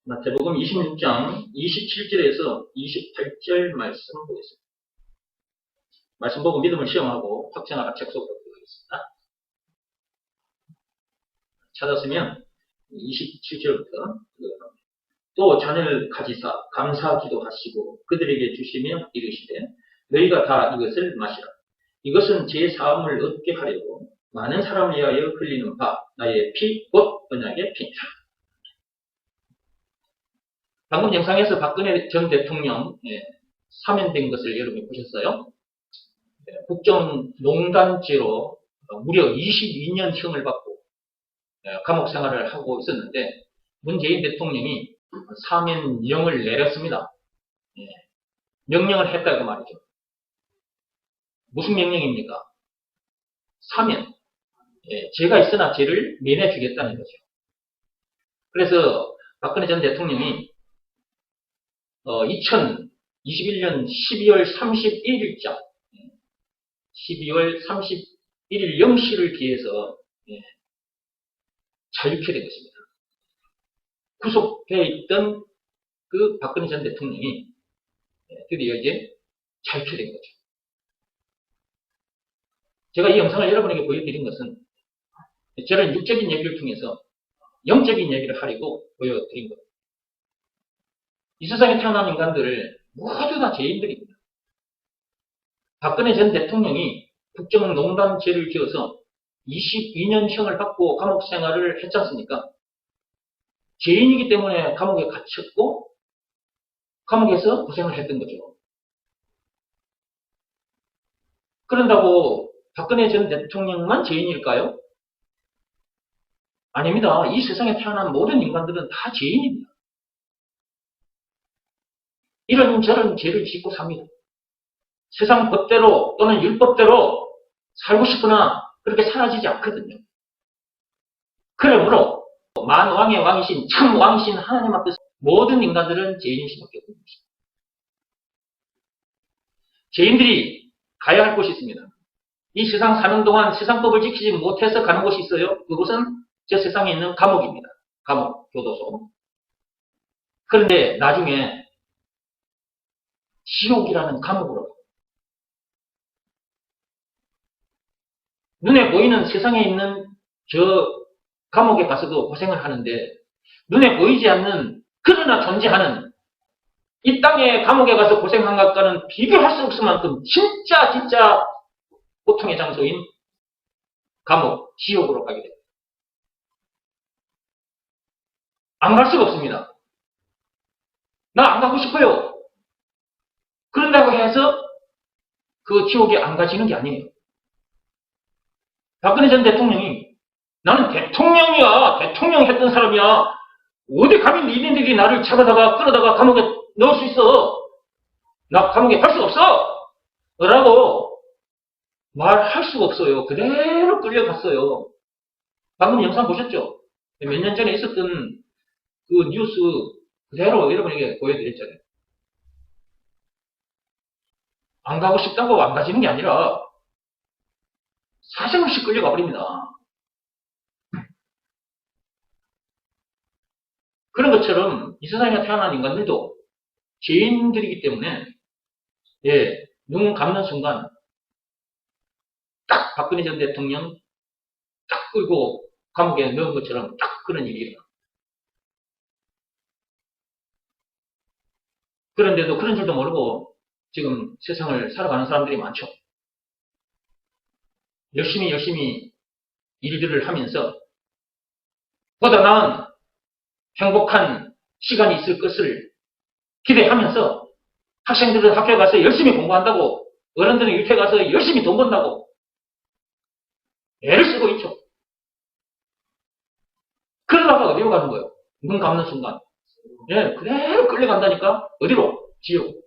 마태복음 26장 27절에서 28절 말씀 보겠습니다. 말씀 보고 믿음을 시험하고 확증하라 책 속으로 들어가겠습니다. 찾았으면 27절부터 또 자녀를 가지사 감사 기도하시고 그들에게 주시며 이르시되 너희가 다 이것을 마시라. 이것은 제 사함을 얻게 하려고 많은 사람을 위하여 흘리는 바 나의 피 곧 언약의 피니라. 방금 영상에서 박근혜 전 대통령 사면된 것을 여러분이 보셨어요? 국정농단죄로 무려 22년형을 받고 감옥 생활을 하고 있었는데 문재인 대통령이 사면령을 내렸습니다. 명령을 했다고 말이죠. 무슨 명령입니까? 사면. 죄가 있으나 죄를 면해주겠다는 거죠. 그래서 박근혜 전 대통령이 2021년 12월 31일자 12월 31일 0시를 기해서 자유케 된 것입니다. 구속되어 있던 그 박근혜 전 대통령이 드디어 이제 자유케 된 거죠. 제가 이 영상을 여러분에게 보여드린 것은 저는 육적인 얘기를 통해서 영적인 얘기를 하려고 보여드린 겁니다. 이 세상에 태어난 인간들을 모두 다 죄인들입니다. 박근혜 전 대통령이 국정농단죄를 지어서 22년형을 받고 감옥 생활을 했지 않습니까? 죄인이기 때문에 감옥에 갇혔고 감옥에서 고생을 했던 거죠. 그런다고 박근혜 전 대통령만 죄인일까요? 아닙니다. 이 세상에 태어난 모든 인간들은 다 죄인입니다. 이런저런 죄를 짓고 삽니다. 세상 법대로 또는 율법대로 살고 싶으나 그렇게 사라지지 않거든요. 그러므로 만왕의 왕이신 참 왕이신 하나님 앞에서 모든 인간들은 죄인일 수밖에 없는 것입니다. 죄인들이 가야 할 곳이 있습니다. 이 세상 사는 동안 세상법을 지키지 못해서 가는 곳이 있어요. 그곳은 저 세상에 있는 감옥입니다. 감옥, 교도소. 그런데 나중에 지옥이라는 감옥으로 눈에 보이는 세상에 있는 저 감옥에 가서도 고생을 하는데 눈에 보이지 않는 그러나 존재하는 이 땅의 감옥에 가서 고생한 것과는 비교할 수 없을 만큼 진짜 고통의 장소인 감옥, 지옥으로 가게 됩니다. 안 갈 수가 없습니다. 나 안 가고 싶어요. 그런다고 해서 그 지옥에 안 가지는 게 아니에요. 박근혜 전 대통령이 나는 대통령이야. 대통령 했던 사람이야. 어디 감히 니네들이 나를 잡아다가 끌어다가 감옥에 넣을 수 있어. 나 감옥에 갈 수 없어. 라고 말할 수가 없어요. 그대로 끌려갔어요. 방금 영상 보셨죠? 몇 년 전에 있었던 그 뉴스 그대로 여러분에게 보여드렸잖아요. 안 가고 싶다고 안 가지는 게 아니라 사정없이 끌려가 버립니다. 그런 것처럼 이 세상에 태어난 인간들도 죄인들이기 때문에 눈 감는 순간 딱 박근혜 전 대통령 딱 끌고 감옥에 넣은 것처럼 딱 그런 일이 일어나. 그런데도 그런 줄도 모르고 지금 세상을 살아가는 사람들이 많죠. 열심히 일들을 하면서 보다 나은 행복한 시간이 있을 것을 기대하면서 학생들은 학교에 가서 열심히 공부한다고 어른들은 일터에 가서 열심히 돈 번다고 애를 쓰고 있죠. 그러다가 어디로 가는 거예요? 눈 감는 순간. 그대로 끌려간다니까. 어디로? 지옥.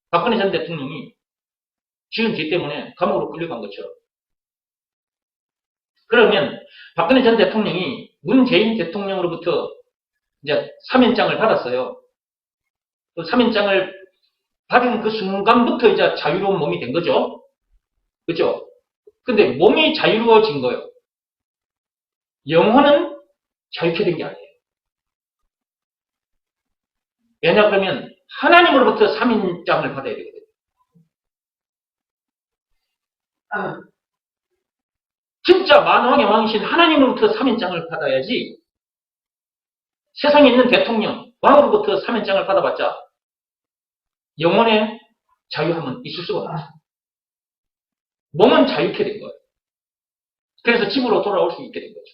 박근혜 전 대통령이 지은 죄 때문에 감옥으로 끌려간 것처럼. 그러면 박근혜 전 대통령이 문재인 대통령으로부터 이제 사면장을 받았어요. 그 사면장을 받은 그 순간부터 이제 자유로운 몸이 된 거죠. 그죠? 근데 몸이 자유로워진 거예요. 영혼은 자유케 된 게 아니에요. 왜냐 그러면 하나님으로부터 3인장을 받아야 되거든요. 진짜 만왕의 왕이신 하나님으로부터 3인장을 받아야지 세상에 있는 대통령, 왕으로부터 3인장을 받아봤자 영혼의 자유함은 있을 수가 없어요. 몸은 자유케 된 거예요. 그래서 집으로 돌아올 수 있게 된 거죠.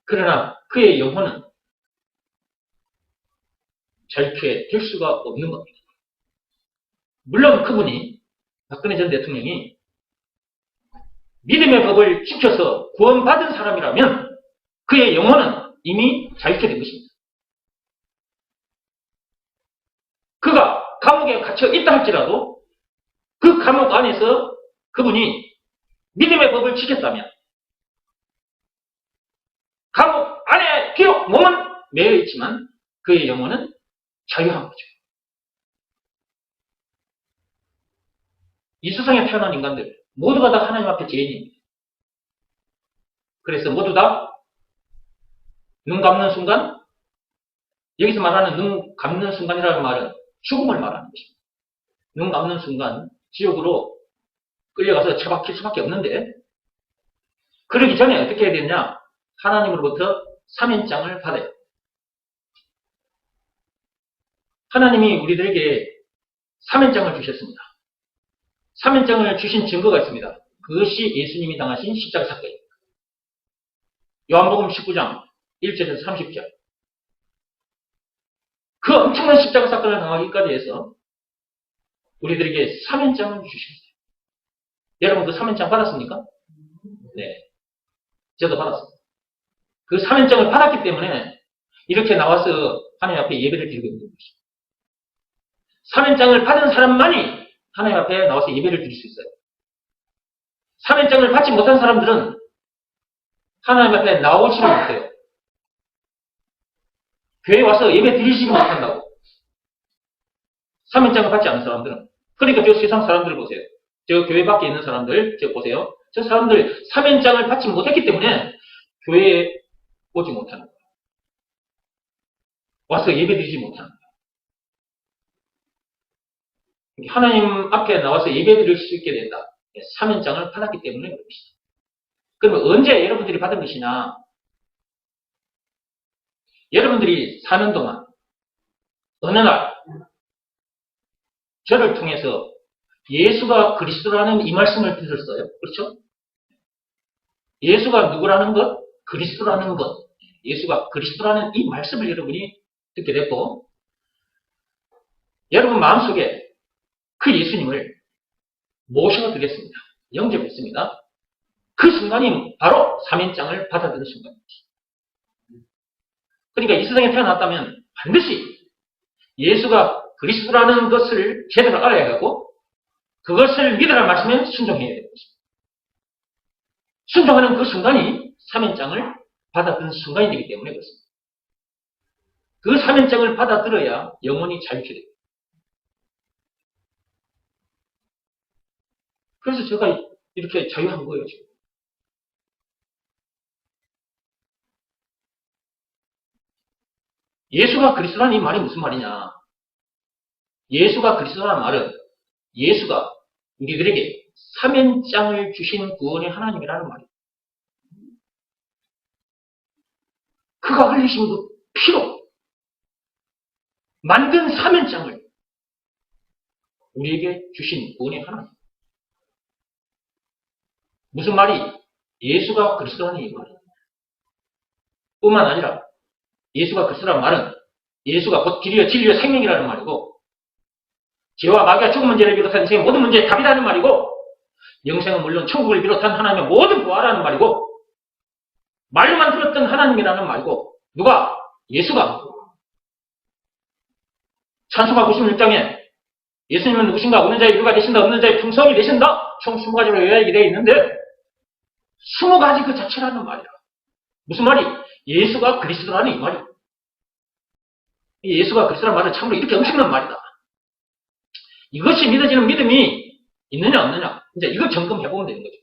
그러나 그의 영혼은 자유케 될 수가 없는 겁니다. 물론 그분이 박근혜 전 대통령이 믿음의 법을 지켜서 구원받은 사람이라면 그의 영혼은 이미 자유케 된 것입니다. 그가 감옥에 갇혀 있다 할지라도 그 감옥 안에서 그분이 믿음의 법을 지켰다면 감옥 안에 비록 몸은 매여 있지만 그의 영혼은 자유한 거죠. 이 세상에 태어난 인간들 모두가 다 하나님 앞에 죄인입니다. 그래서 모두 다 눈 감는 순간, 여기서 말하는 눈 감는 순간이라는 말은 죽음을 말하는 것입니다. 눈 감는 순간 지옥으로 끌려가서 처박힐 수밖에 없는데 그러기 전에 어떻게 해야 되느냐? 하나님으로부터 3인장을 받아요. 하나님이 우리들에게 3인장을 주셨습니다. 3인장을 주신 증거가 있습니다. 그것이 예수님이 당하신 십자가 사건입니다. 요한복음 19장 1절에서 30절. 그 엄청난 십자가 사건을 당하기까지 해서 우리들에게 3인장을 주셨어요. 여러분 그 3인장 받았습니까? 네. 저도 받았습니다. 그 3인장을 받았기 때문에 이렇게 나와서 하나님 앞에 예배를 드리고 있는 것입니다. 3인장을 받은 사람만이 하나님 앞에 나와서 예배를 드릴 수 있어요. 3인장을 받지 못한 사람들은 하나님 앞에 나오지를 못해요. 교회에 와서 예배 드리지 못한다고. 3인장을 받지 않은 사람들은. 그러니까 저 세상 사람들 보세요. 저 교회 밖에 있는 사람들 저 보세요. 저 사람들 3인장을 받지 못했기 때문에 교회에 오지 못하는 거예요. 와서 예배 드리지 못하는 거예요. 하나님 앞에 나와서 예배 드릴 수 있게 된다. 3인장을 받았기 때문에 그런 것이다. 그러면 언제 여러분들이 받은 것이냐? 여러분들이 사는 동안 어느 날 저를 통해서 예수가 그리스도라는 이 말씀을 들었어요. 그렇죠? 예수가 누구라는 것? 그리스도라는 것. 예수가 그리스도라는 이 말씀을 여러분이 듣게 됐고 여러분 마음속에 그 예수님을 모셔드렸습니다. 영접했습니다. 그 순간이 바로 3인장을 받아들인 순간입니다. 그러니까 이 세상에 태어났다면 반드시 예수가 그리스도라는 것을 제대로 알아야 하고 그것을 믿으라는 말씀에 순종해야 되는 것입니다. 순종하는 그 순간이 3인장을 받아들인 순간이 되기 때문에 그렇습니다. 그 3인장을 받아들여야 영혼이 자유케 됩니다. 그래서 제가 이렇게 자유한 거예요, 지금. 예수가 그리스도라는 이 말이 무슨 말이냐? 예수가 그리스도라는 말은 예수가 우리들에게 3인장을 주신 구원의 하나님이라는 말이에요. 그가 흘리신 그 피로 만든 3인장을 우리에게 주신 구원의 하나님. 무슨 말이? 예수가 그리스도라는 이 말이에요. 뿐만 아니라 예수가 그리스도라는 말은 예수가 곧 길이요 진리요 생명이라는 말이고 죄와 마귀와 죽은 문제를 비롯한 인생의 모든 문제의 답이라는 말이고 영생은 물론 천국을 비롯한 하나님의 모든 부활하는 말이고 말로만 들었던 하나님이라는 말이고 누가? 예수가 찬송가 96장에 예수님은 누구신가? 없는 자의 이유가 되신다. 없는 자의 품성이 되신다. 총 20가지로 요약이 되어 있는데 20가지 그 자체라는 말이야. 무슨 말이? 예수가 그리스도라는 이 말이야. 예수가 그리스도라는 말은 참으로 이렇게 엄청난 말이다. 이것이 믿어지는 믿음이 있느냐 없느냐 이제 이거 점검해보면 되는 거죠.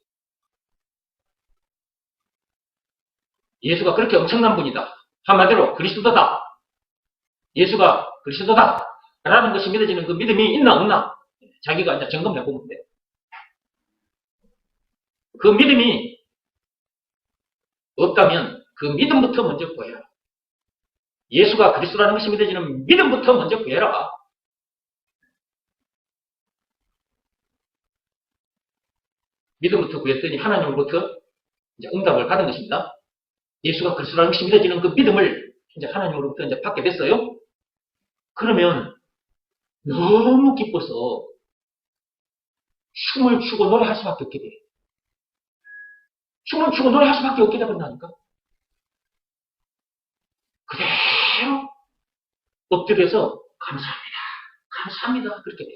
예수가 그렇게 엄청난 분이다. 한마디로 그리스도다. 예수가 그리스도다 라는 것이 믿어지는 그 믿음이 있나 없나 자기가 이제 점검해 보면 돼. 그 믿음이 없다면 그 믿음부터 먼저 구해라. 예수가 그리스도라는 것이 믿어지는 믿음부터 먼저 구해라. 믿음부터 구했더니 하나님으로부터 이제 응답을 받은 것입니다. 예수가 그리스도라는 것이 믿어지는 그 믿음을 이제 하나님으로부터 이제 받게 됐어요. 그러면 너무 기뻐서 춤을 추고 노래할 수밖에 없게 돼. 춤을 추고 노래할 수밖에 없게 되버린다니까. 그대로 엎드려서 감사합니다. 감사합니다. 그렇게 돼.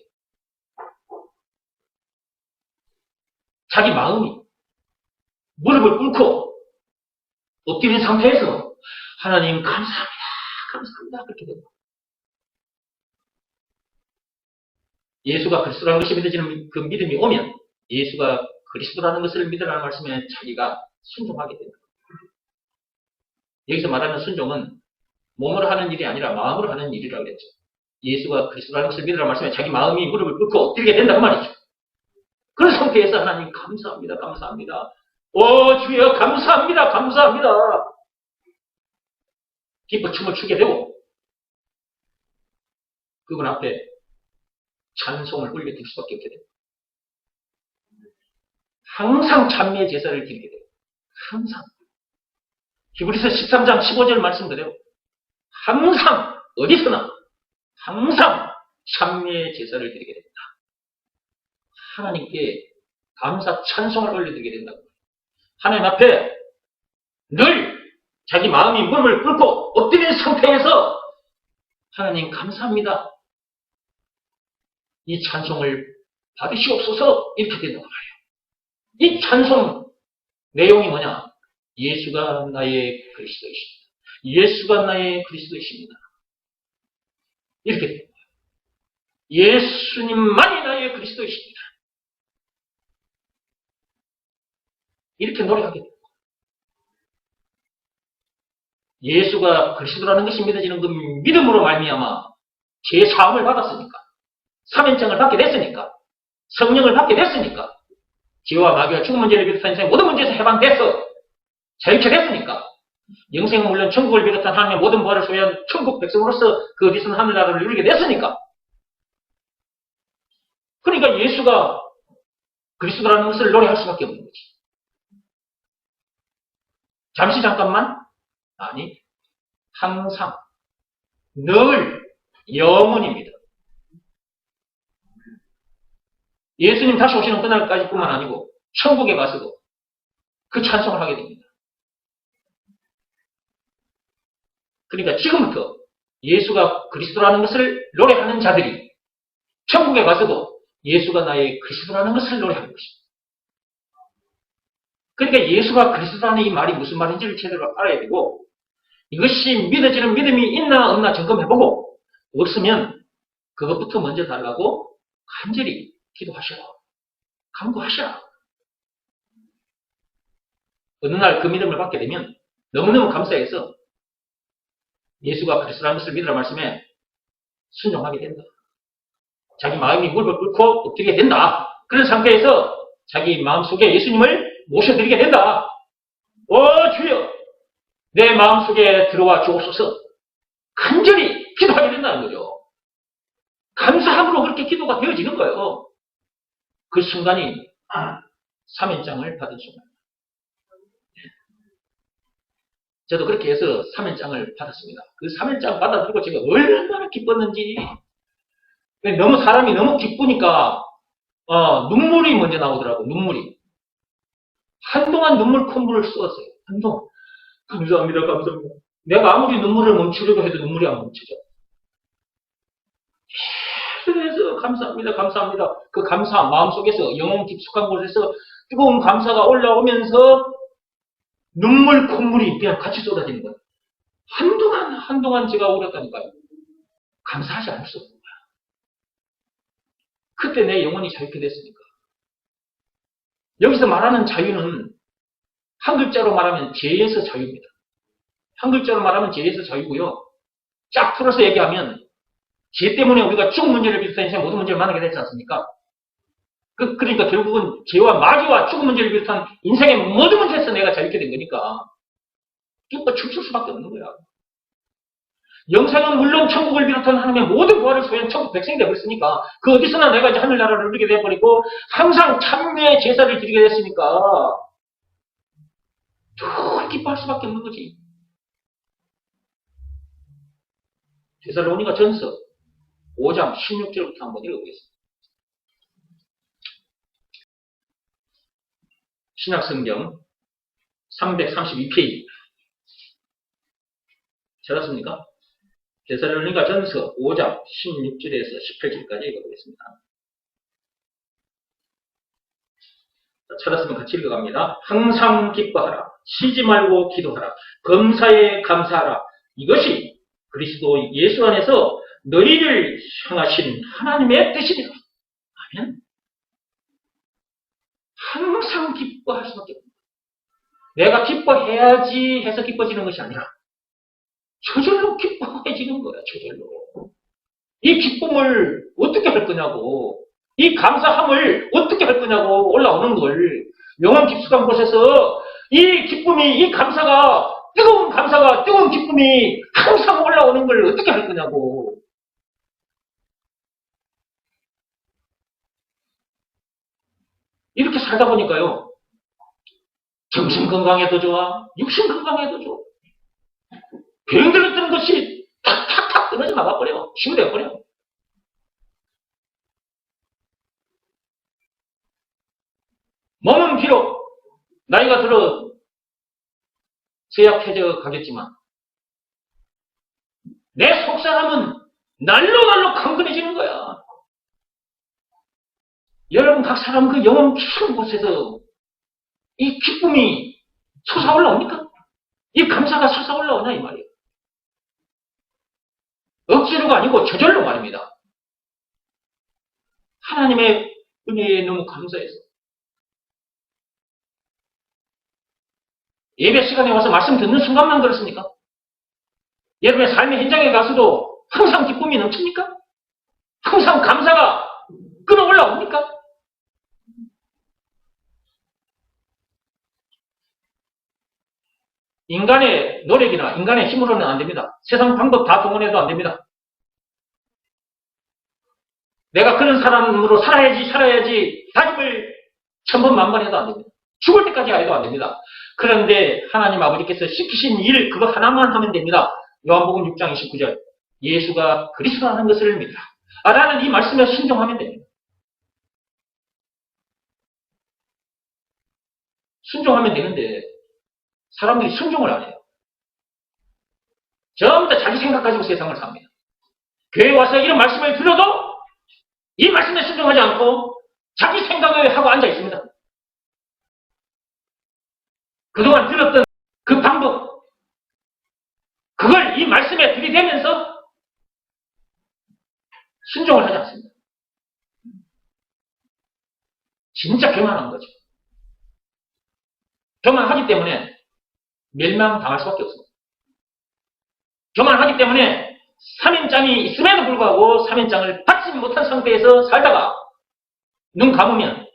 자기 마음이 무릎을 꿇고 엎드린 상태에서 하나님 감사합니다. 감사합니다. 그렇게 됩니다. 예수가 그리스도라는 것이 믿어지는 그 믿음이 오면 예수가 그리스도라는 것을 믿으라는 말씀에 자기가 순종하게 됩니다. 여기서 말하는 순종은 몸으로 하는 일이 아니라 마음으로 하는 일이라고 그랬죠. 예수가 그리스도라는 것을 믿으라는 말씀에 자기 마음이 무릎을 꿇고 엎드리게 된다고 말이죠. 그런 상태에서 하나님 감사합니다. 감사합니다. 오 주여 감사합니다. 감사합니다. 기뻐 춤을 추게 되고 그분 앞에 찬송을 올려드릴 수밖에 없게 됩니다. 항상 찬미의 제사를 드리게 돼요. 항상. 히브리서 13장 15절 말씀대로 항상 어디서나 항상 찬미의 제사를 드리게 됩니다. 하나님께 감사 찬송을 올려드리게 된다고. 하나님 앞에 늘 자기 마음이 무릎을 꿇고 엎드린 상태에서 하나님 감사합니다. 이 찬송을 받으시옵소서 이렇게 된다고 말이에요. 이 찬송 내용이 뭐냐? 예수가 나의 그리스도이십니다. 예수가 나의 그리스도이십니다. 이렇게 됩니다. 예수님만이 나의 그리스도이십니다. 이렇게 노래하게 됩니다. 예수가 그리스도라는 것이 믿어지는 그 믿음으로 말미암아 죄 사함을 받았으니까 사면장을 받게 됐으니까 성령을 받게 됐으니까 죄와 마귀와 죽은 문제를 비롯한 인생의 모든 문제에서 해방돼서 자유케 됐으니까 영생은 물론 천국을 비롯한 하나님의 모든 부활을 소유한 천국 백성으로서 그 어디서는 하늘나라를 누리게 됐으니까 그러니까 예수가 그리스도라는 것을 노래할 수밖에 없는 거지. 잠시 잠깐만? 아니 항상 늘 영원입니다. 예수님 다시 오시는 그날까지뿐만 아니고 천국에 가서도 그 찬송을 하게 됩니다. 그러니까 지금부터 예수가 그리스도라는 것을 노래하는 자들이 천국에 가서도 예수가 나의 그리스도라는 것을 노래하는 것입니다. 그러니까 예수가 그리스도라는 이 말이 무슨 말인지를 제대로 알아야 되고 이것이 믿어지는 믿음이 있나 없나 점검해보고 없으면 그것부터 먼저 달라고 간절히 기도하셔라. 간구하셔라. 어느 날 그 믿음을 받게 되면 너무너무 감사해서 예수가 그리스도라는 것을 믿으라 말씀에 순종하게 된다. 자기 마음이 무릎을 꿇고 엎드리게 된다. 그런 상태에서 자기 마음속에 예수님을 모셔드리게 된다. 오 주여 내 마음속에 들어와 주옵소서. 간절히 기도하게 된다는 거죠. 감사함으로 그렇게 기도가 되어지는 거예요. 그 순간이 사면장을 받은 순간. 저도 그렇게 해서 사면장을 받았습니다. 그 사면장 받아들고 제가 얼마나 기뻤는지. 너무 사람이 너무 기쁘니까 눈물이 먼저 나오더라고. 눈물이. 한동안 눈물 콧물을 쏘았어요. 한동안. 감사합니다. 감사합니다. 내가 아무리 눈물을 멈추려고 해도 눈물이 안 멈추죠. 그래서 감사합니다. 감사합니다. 그 감사 마음속에서 영혼 깊숙한 곳에서 뜨거운 감사가 올라오면서 눈물 콧물이 그냥 같이 쏟아지는 거예요. 한동안 제가 울었다니까요. 감사하지 않을 수 없는 거야. 그때 내 영혼이 자유케 됐으니까. 여기서 말하는 자유는 한 글자로 말하면 죄에서 자유입니다. 한 글자로 말하면 죄에서 자유고요. 쫙 풀어서 얘기하면 죄 때문에 우리가 죽은 문제를 비롯한 인생 모든 문제를 만나게 되지 않습니까? 그러니까 결국은 죄와 마귀와 죽은 문제를 비롯한 인생의 모든 문제에서 내가 자유롭게 된 거니까 기뻐 춤출 수밖에 없는 거야. 영생은 물론 천국을 비롯한 하나님의 모든 부활을 소유한 천국 백성이 되어버렸으니까 그 어디서나 내가 이제 하늘나라를 누리게 되어버리고 항상 참회의 제사를 드리게 됐으니까 더 기뻐할 수밖에 없는 거지. 데살로니가 전서 5장 16절부터 한번 읽어보겠습니다. 신약성경 332페이지 찾았습니까? 데살로니가 전서 5장 16절에서 18절까지 읽어보겠습니다. 찾았으면 같이 읽어갑니다. 항상 기뻐하라. 쉬지 말고 기도하라. 범사에 감사하라. 이것이 그리스도 예수 안에서 너희를 향하신 하나님의 뜻이니라. 아멘. 항상 기뻐할 수밖에 없다. 내가 기뻐해야지 해서 기뻐지는 것이 아니라 저절로 기뻐해지는 거야. 저절로. 이 기쁨을 어떻게 할 거냐고, 이 감사함을 어떻게 할 거냐고 올라오는 걸 영원 깊숙한 곳에서 이 기쁨이, 이 감사가, 뜨거운 감사가, 뜨거운 기쁨이 항상 올라오는 걸 어떻게 할 거냐고. 이렇게 살다 보니까요, 정신 건강에도 좋아, 육신 건강에도 좋아. 병들었던 것이 탁탁탁 끊어져 나가버려. 치유돼버려. 몸은 비록 나이가 들어 쇠약해져 가겠지만 내 속사람은 날로 강건해지는 거야. 여러분 각 사람 그 영혼 깊은 곳에서 이 기쁨이 솟아올라옵니까? 이 감사가 솟아올라오냐 이 말이에요. 억지로가 아니고 저절로 말입니다. 하나님의 은혜에 너무 감사해서 예배 시간에 와서 말씀 듣는 순간만 그렇습니까? 여러분의 삶의 현장에 가서도 항상 기쁨이 넘칩니까? 항상 감사가 끌어올라옵니까? 인간의 노력이나 인간의 힘으로는 안 됩니다. 세상 방법 다 동원해도 안 됩니다. 내가 그런 사람으로 살아야지 다짐을 천번만번해도 안 됩니다. 죽을 때까지 해도 안 됩니다. 그런데 하나님 아버지께서 시키신 일 그거 하나만 하면 됩니다. 요한복음 6장 29절 예수가 그리스도라는 것을 믿으라. 라는 이 말씀에 순종하면 됩니다. 순종하면 되는데 사람들이 순종을 안 해요. 전부 다 자기 생각 가지고 세상을 삽니다. 교회 와서 이런 말씀을 들어도 이 말씀에 순종하지 않고 자기 생각을 하고 앉아 있습니다. 그동안 들었던 그 방법, 그걸 이 말씀에 들이대면서 순종을 하지 않습니다. 진짜 교만한 거죠. 교만하기 때문에 멸망당할 수밖에 없습니다. 교만하기 때문에 3인장이 있음에도 불구하고 3인장을 받지 못한 상태에서 살다가 눈 감으면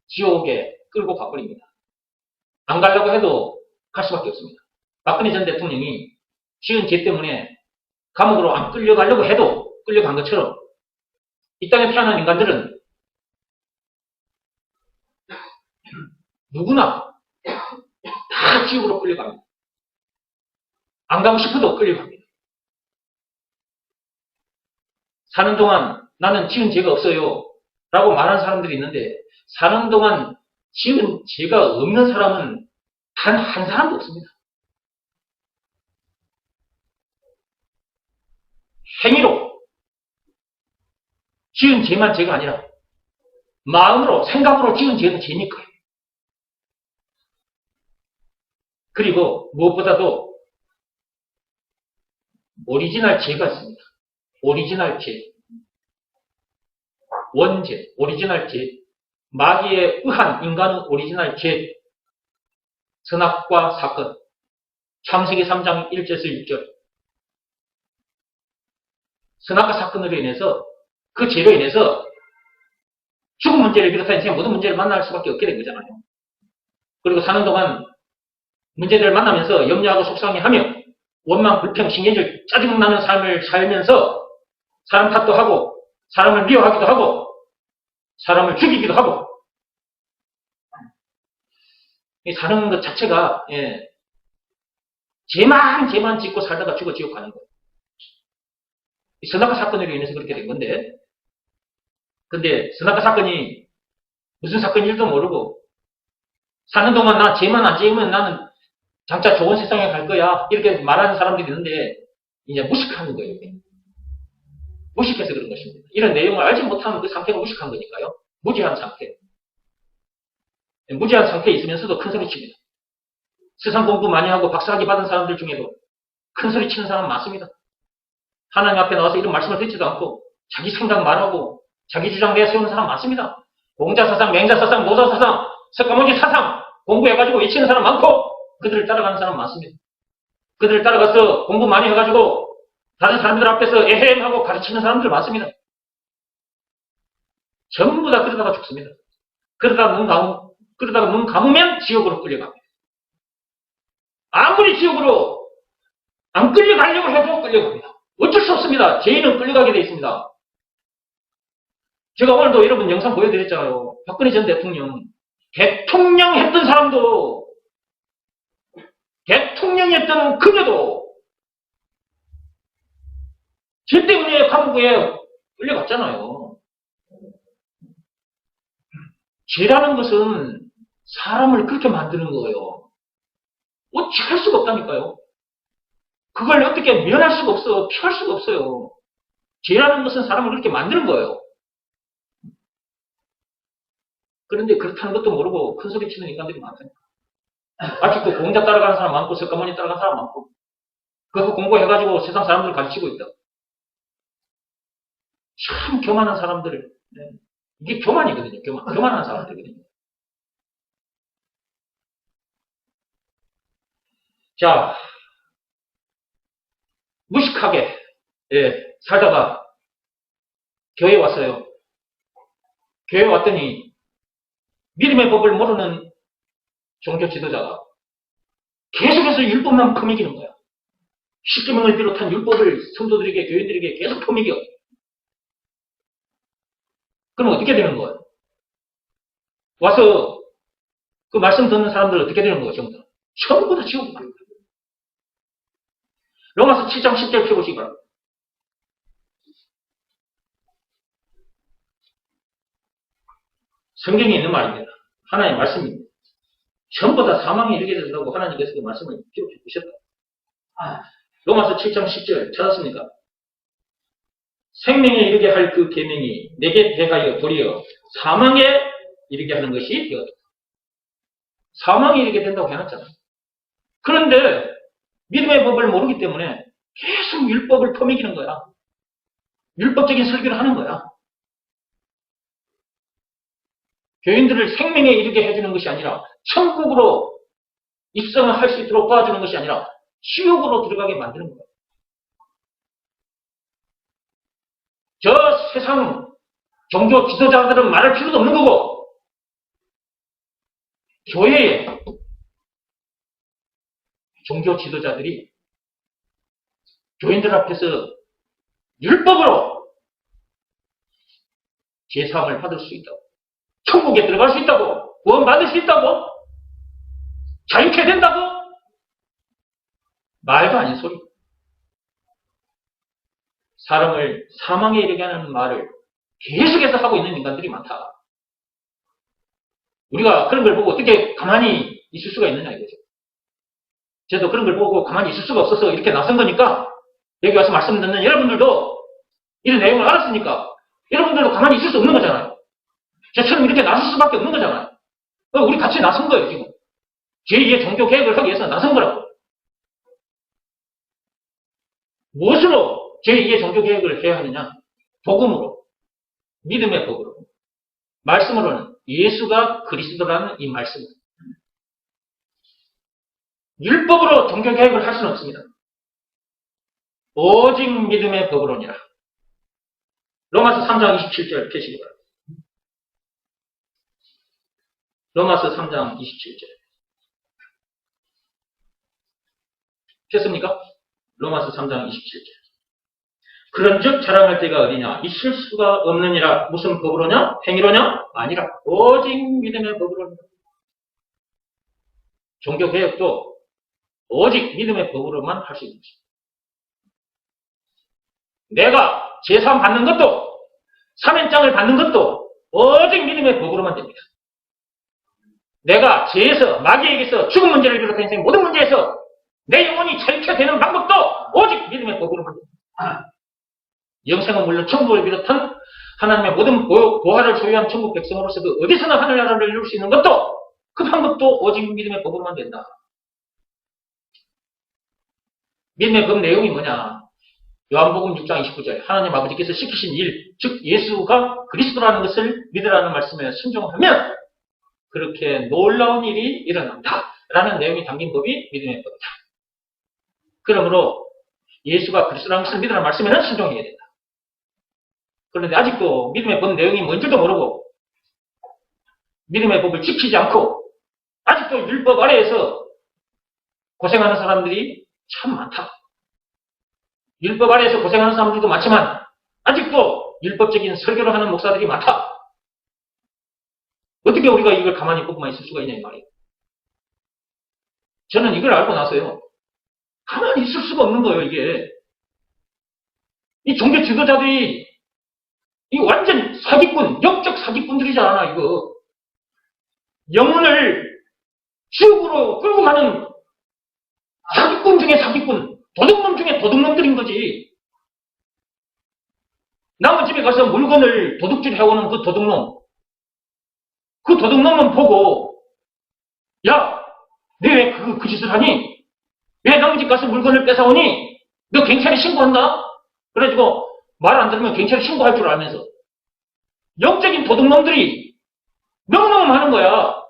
지옥에 끌고 가버립니다. 안 가려고 해도 갈 수밖에 없습니다. 박근혜 전 대통령이 지은 죄 때문에 감옥으로 안 끌려가려고 해도 끌려간 것처럼 이 땅에 태어난 인간들은 누구나 다 지옥으로 끌려갑니다. 안 가고 싶어도 끌려갑니다. 사는 동안 나는 지은 죄가 없어요 라고 말하는 사람들이 있는데 사는 동안 지은 죄가 없는 사람은 단 한 사람도 없습니다. 행위로 지은 죄만 죄가 아니라 마음으로 생각으로 지은 죄도 죄니까요. 그리고 무엇보다도 오리지널 죄가 있습니다. 오리지널 죄, 원죄, 오리지널 죄, 마귀에 의한 인간의 오리지널 죄, 선악과 사건, 창세기 3장 1절에서 6절, 선악과 사건으로 인해서 그 죄로 인해서 죽음 문제를 비롯한 인생의 모든 문제를 만날 수밖에 없게 된 거잖아요. 그리고 사는 동안 문제들을 만나면서 염려하고 속상해하며 원망, 불평, 신경질, 짜증나는 삶을 살면서 사람 탓도 하고 사람을 미워하기도 하고 사람을 죽이기도 하고 사는 것 자체가 죄만 짓고 살다가 죽어 지옥 가는 거예요. 선악과 사건으로 인해서 그렇게 된 건데 근데 선악과 사건이 무슨 사건일지도 모르고 사는 동안 나 죄만 안 지으면 나는 장차 좋은 세상에 갈 거야 이렇게 말하는 사람들이 있는데 이제 무식하는 거예요. 무식해서 그런 것입니다. 이런 내용을 알지 못하면 그 상태가 무식한 거니까요. 무지한 상태. 무지한 상태에 있으면서도 큰 소리 칩니다. 세상 공부 많이 하고 박사학위 받은 사람들 중에도 큰 소리 치는 사람 많습니다. 하나님 앞에 나와서 이런 말씀을 듣지도 않고 자기 생각 말하고 자기 주장 내세우는 사람 많습니다. 공자사상, 맹자사상, 노자사상, 석가모니 사상 공부해가지고 외치는 사람 많고 그들을 따라가는 사람 많습니다. 그들을 따라가서 공부 많이 해가지고 다른 사람들 앞에서 에헴하고 가르치는 사람들 많습니다. 전부 다 그러다가 죽습니다. 그러다가 눈 감으면 지옥으로 끌려갑니다. 아무리 지옥으로 안 끌려가려고 해도 끌려갑니다. 어쩔 수 없습니다. 죄인은 끌려가게 되어 있습니다. 제가 오늘도 여러분 영상 보여드렸잖아요. 박근혜 전 대통령 했던 사람도 대통령이었던 그녀도 죄 때문에 감옥에 끌려갔잖아요. 죄라는 것은 사람을 그렇게 만드는 거예요. 어찌할 수가 없다니까요. 그걸 어떻게 면할 수가 없어. 피할 수가 없어요. 죄라는 것은 사람을 그렇게 만드는 거예요. 그런데 그렇다는 것도 모르고 큰 소리 치는 인간들이 많다니까. 아직도 공자 따라가는 사람 많고 석가모니 따라가는 사람 많고 그거 공부해가지고 세상 사람들을 가르치고 있다. 참 교만한 사람들을 이게 교만이거든요. 교만한 사람들이거든요. 자, 무식하게 살다가 교회에 왔어요. 교회에 왔더니 믿음의 법을 모르는 종교 지도자가 계속해서 율법만 퍼먹이는 거야. 십계명을 비롯한 율법을 성도들에게 교인들에게 계속 퍼먹여. 그럼 어떻게 되는 거예요? 와서 그 말씀 듣는 사람들 어떻게 되는 거예요? 전부 다 지옥 갑니다. 로마서 7장 10절 펴보시기 바랍니다. 성경에 있는 말입니다. 하나님의 말씀입니다. 전부 다 사망에 이르게 된다고 하나님께서 그 말씀을 펴주셨다. 로마서 7장 10절 찾았습니까? 생명에 이르게 할 그 계명이 내게 대하여 도리어 사망에 이르게 하는 것이 되었다. 사망에 이르게 된다고 해놨잖아요. 그런데 믿음의 법을 모르기 때문에 계속 율법을 퍼먹이는 거야. 율법적인 설교를 하는 거야. 교인들을 생명에 이르게 해주는 것이 아니라 천국으로 입성을 할 수 있도록 도와주는 것이 아니라 지옥으로 들어가게 만드는 거야. 저 세상 종교 지도자들은 말할 필요도 없는 거고 교회에 종교 지도자들이 교인들 앞에서 율법으로 제사함을 받을 수 있다고 천국에 들어갈 수 있다고 구원받을 수 있다고 자유케 된다고 말도 아닌 소리. 사람을 사망에 이르게 하는 말을 계속해서 하고 있는 인간들이 많다. 우리가 그런 걸 보고 어떻게 가만히 있을 수가 있느냐 이거죠. 저도 그런 걸 보고 가만히 있을 수가 없어서 이렇게 나선 거니까 여기 와서 말씀 듣는 여러분들도 이런 내용을 알았으니까 여러분들도 가만히 있을 수 없는 거잖아요. 저처럼 이렇게 나설 수밖에 없는 거잖아요. 우리 같이 나선 거예요 지금. 제2의 종교 개혁을 하기 위해서 나선 거라고. 무엇으로 제2의 종교 개혁을 해야 하느냐? 복음으로, 믿음의 법으로, 말씀으로는 예수가 그리스도라는 이 말씀. 율법으로 종교 개혁을 할 수는 없습니다. 오직 믿음의 법으로니라. 로마서 3장 27절 펴시기 바랍니다. 로마서 3장 27절. 폈습니까? 로마서 3장 27절. 그런즉 자랑할 때가 어디냐? 있을 수가 없느니라. 무슨 법으로냐? 행위로냐? 아니라 오직 믿음의 법으로냐. 종교개혁도 오직 믿음의 법으로만 할 수 있는 것입니다. 내가 제사 받는 것도 사면장을 받는 것도 오직 믿음의 법으로만 됩니다. 내가 죄에서 마귀에게서 죽은 문제를 비롯한 인생의 모든 문제에서 내 영혼이 자유케 되는 방법도 오직 믿음의 법으로만 됩니다. 영생은 물론 천국을 비롯한 하나님의 모든 보화를 소유한 천국 백성으로서도 어디서나 하늘나라를 이룰 수 있는 것도 그 방법도 오직 믿음의 법으로만 된다. 믿음의 법 내용이 뭐냐? 요한복음 6장 29절 하나님 아버지께서 시키신 일, 즉 예수가 그리스도라는 것을 믿으라는 말씀에 순종하면 그렇게 놀라운 일이 일어난다 라는 내용이 담긴 법이 믿음의 법이다. 그러므로 예수가 그리스도라는 것을 믿으라는 말씀에는 순종해야 된다. 그런데 아직도 믿음의 법 내용이 뭔지도 모르고 믿음의 법을 지키지 않고 아직도 율법 아래에서 고생하는 사람들이 참 많다. 율법 아래에서 고생하는 사람들도 많지만 아직도 율법적인 설교를 하는 목사들이 많다. 어떻게 우리가 이걸 가만히 보고만 있을 수가 있냐 이 말이에요. 저는 이걸 알고 나서요. 가만히 있을 수가 없는 거예요. 이게. 이 종교 지도자들이 이 완전 사기꾼, 영적 사기꾼들이잖아 이거. 영혼을 지옥으로 끌고 가는 사기꾼 중에 사기꾼, 도둑놈 중에 도둑놈들인 거지. 남의 집에 가서 물건을 도둑질 해오는 그 도둑놈. 그 도둑놈은 보고, 야, 너 왜 그 짓을 하니? 왜 남의 집 가서 물건을 뺏어오니? 너 경찰에 신고한다? 그래가지고 말 안 들으면 경찰에 신고할 줄 알면서. 영적인 도둑놈들이 너무너무 많은 거야.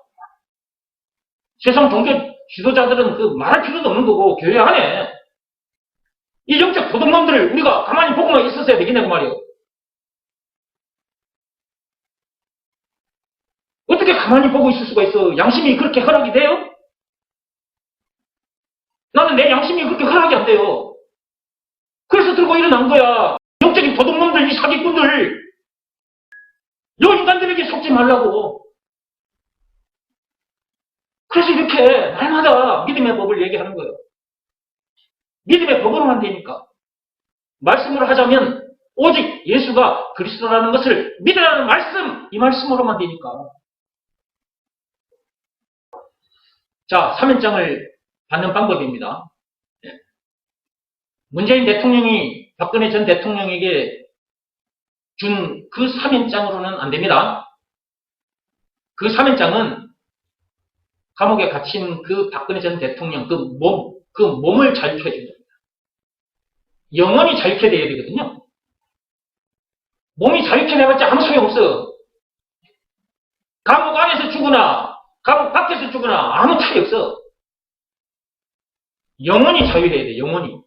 세상 종교 지도자들은 그 말할 필요도 없는 거고, 교회 안에. 이 영적 도둑놈들을 우리가 가만히 보고만 있었어야 되겠냐, 그 말이에요. 어떻게 가만히 보고 있을 수가 있어? 양심이 그렇게 허락이 돼요? 나는 내 양심이 그렇게 허락이 안 돼요. 그래서 들고 일어난 거야. 영적인 도둑놈들, 이 사기꾼들, 요 인간들에게 속지 말라고. 그래서 이렇게 날마다 믿음의 법을 얘기하는 거예요. 믿음의 법으로만 되니까. 말씀으로 하자면 오직 예수가 그리스도라는 것을 믿으라는 말씀, 이 말씀으로만 되니까. 자, 사면장을 받는 방법입니다. 문재인 대통령이 박근혜 전 대통령에게 준 그 사면장으로는 안 됩니다. 그 사면장은 감옥에 갇힌 그 박근혜 전 대통령, 그 몸을 자유케 해준 겁니다. 영원히 자유케 돼야 되거든요. 몸이 자유케 내봤자 아무 소용없어. 감옥 안에서 죽으나, 감옥 밖에서 죽으나 아무 차이 없어. 영원히 자유해야 돼, 영원히.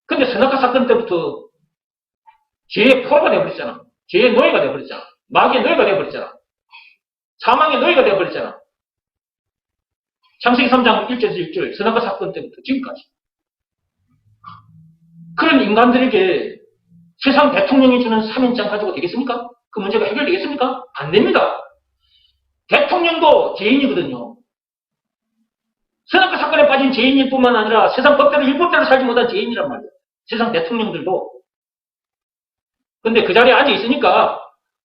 근데 선악과 사건 때부터 죄의 포로가 되어버렸잖아. 죄의 노예가 되어버렸잖아. 마귀의 노예가 되어버렸잖아. 사망의 노예가 되어버렸잖아. 창세기 3장 1절에서 6절 선악과 사건 때부터 지금까지. 그런 인간들에게 세상 대통령이 주는 사면장 가지고 되겠습니까? 그 문제가 해결되겠습니까? 안 됩니다. 대통령도 죄인이거든요. 선악과 사건에 빠진 죄인일 뿐만 아니라 세상 법대로 율법대로 살지 못한 죄인이란 말이에요. 세상 대통령들도. 근데 그 자리에 앉아 있으니까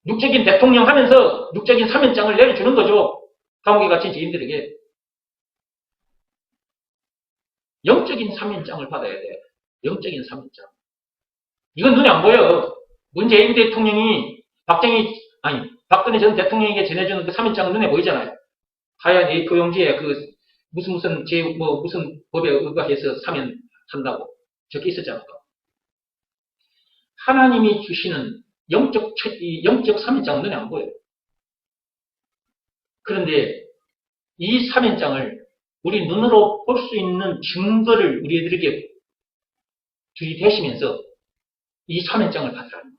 육적인 대통령 하면서 육적인 사면장을 내려주는 거죠. 감옥에 갇힌 죄인들에게. 영적인 사면장을 받아야 돼. 영적인 사면장. 이건 눈에 안 보여. 문재인 대통령이 박근혜 전 대통령에게 전해주는 그 사면장은 눈에 보이잖아요. 하얀 A4 용지에 그 무슨 법에 의거해서 사면한다고 적혀 있었잖아요. 하나님이 주시는 영적 사면장은 눈에 안 보여요. 그런데 이 사면장을 우리 눈으로 볼 수 있는 증거를 우리들에게 들이대시면서 이 사면장을 받으라는 거예요.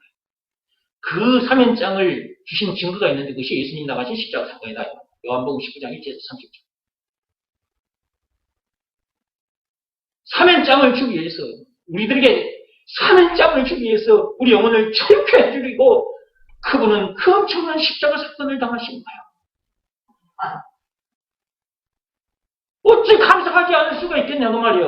그 사면장을 주신 증거가 있는데 그것이 예수님 나가신 십자가 사건이다. 요한복음 19장 1절에서 30절. 사면장을 주기 위해서, 우리들에게 사면장을 주기 위해서 우리 영혼을 자유케 해주리고, 그분은 그 엄청난 십자가 사건을 당하신 거야. 어찌 감사하지 않을 수가 있겠냐고 말이야.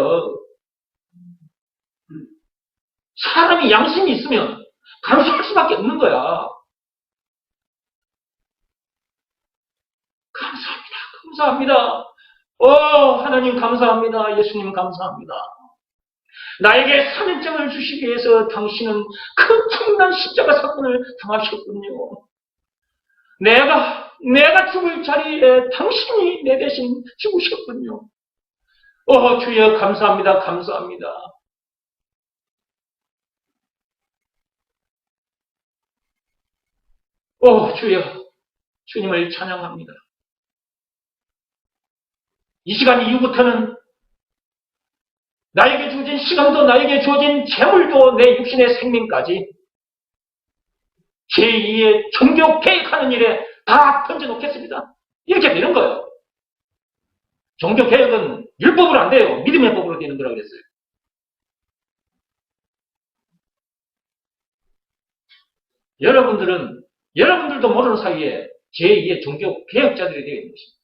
사람이 양심이 있으면 감사할 수밖에 없는 거야. 감사합니다. 감사합니다. 하나님 감사합니다. 예수님 감사합니다. 나에게 사면장을 주시기 위해서 당신은 그 엄청난 십자가 사건을 당하셨군요. 내가 죽을 자리에 당신이 내 대신 죽으셨군요. 주여 감사합니다. 감사합니다. 주여 주님을 찬양합니다. 이 시간 이후부터는 나에게 주어진 시간도 나에게 주어진 재물도 내 육신의 생명까지 제2의 종교 개혁하는 일에 다 던져놓겠습니다. 이렇게 되는 거예요. 종교 개혁은 율법으로 안 돼요. 믿음의 법으로 되는 거라고 그랬어요. 여러분들도 모르는 사이에 제2의 종교 개혁자들이 되어 있는 것입니다.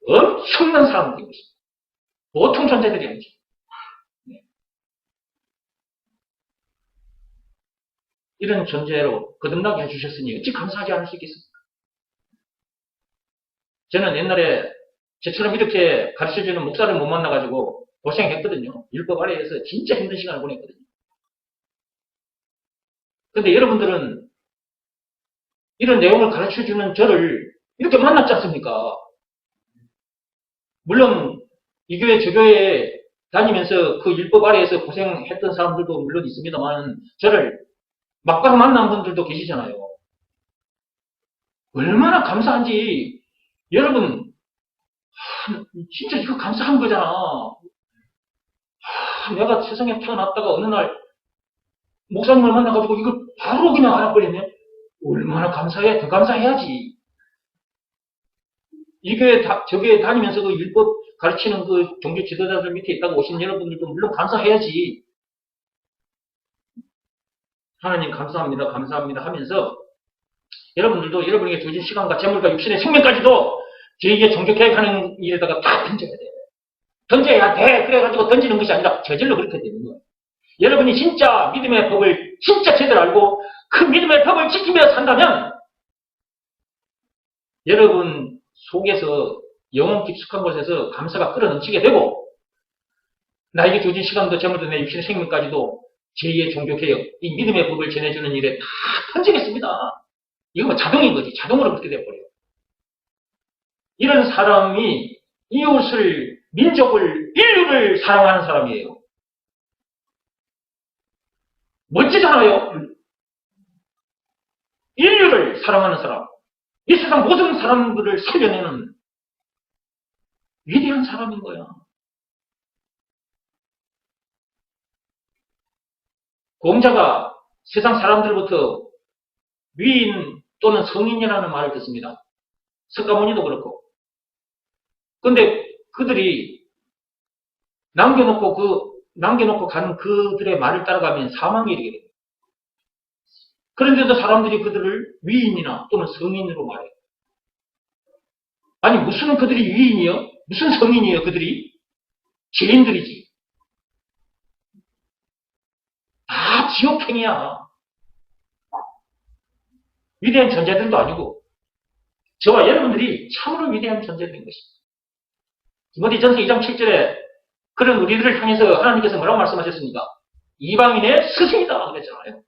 엄청난 사람들이 것입니다. 보통 존재들이 아니죠. 이런 존재로 거듭나게 해주셨으니 어찌 감사하지 않을 수 있겠습니까? 저는 옛날에 저처럼 이렇게 가르쳐주는 목사를 못 만나가지고 고생했거든요. 율법 아래에서 진짜 힘든 시간을 보냈거든요. 근데 여러분들은 이런 내용을 가르쳐주는 저를 이렇게 만났지 않습니까? 물론 이 교회 저 교회에 다니면서 그 율법 아래에서 고생했던 사람들도 물론 있습니다만 저를 막바로 만난 분들도 계시잖아요. 얼마나 감사한지. 여러분 진짜 이거 감사한 거잖아. 내가 세상에 태어났다가 어느 날 목사님을 만나가지고 이거 바로 그냥 알아버리네. 얼마나 감사해. 더 감사해야지. 이 교회 저 교회 다니면서 그 율법 가르치는 그 종교 지도자들 밑에 있다가 오신 여러분들도 물론 감사해야지. 하나님 감사합니다. 감사합니다 하면서 여러분들도 여러분에게 주어진 시간과 재물과 육신의 생명까지도 제2의 종교 개혁하는 일에다가 다 던져야 돼. 던져야 돼. 그래가지고 던지는 것이 아니라 저절로 그렇게 되는 거예요. 여러분이 진짜 믿음의 법을 진짜 제대로 알고 그 믿음의 법을 지키며 산다면 여러분 속에서 영혼 깊숙한 곳에서 감사가 끌어넘치게 되고 나에게 주어진 시간도 재물도 내 육신의 생명까지도 제2의 종교개혁, 이 믿음의 법을 전해주는 일에 다 던지겠습니다. 이거 뭐 자동인 거지. 자동으로 그렇게 돼버려요. 이런 사람이 이웃을, 민족을, 인류를 사랑하는 사람이에요. 멋지잖아요. 인류를 사랑하는 사람. 이 세상 모든 사람들을 살려내는 위대한 사람인 거야. 공자가 세상 사람들부터 위인 또는 성인이라는 말을 듣습니다. 석가모니도 그렇고. 근데 그들이 남겨놓고 간 그들의 말을 따라가면 사망에 이르게 됩니다. 그런데도 사람들이 그들을 위인이나 또는 성인으로 말해요. 아니, 무슨 그들이 위인이요? 무슨 성인이요, 그들이? 죄인들이지. 다 지옥행이야. 위대한 존재들도 아니고, 저와 여러분들이 참으로 위대한 존재들인 것입니다. 디모데전서 2장 7절에 그런 우리들을 향해서 하나님께서 뭐라고 말씀하셨습니까? 이방인의 스승이다 그랬잖아요.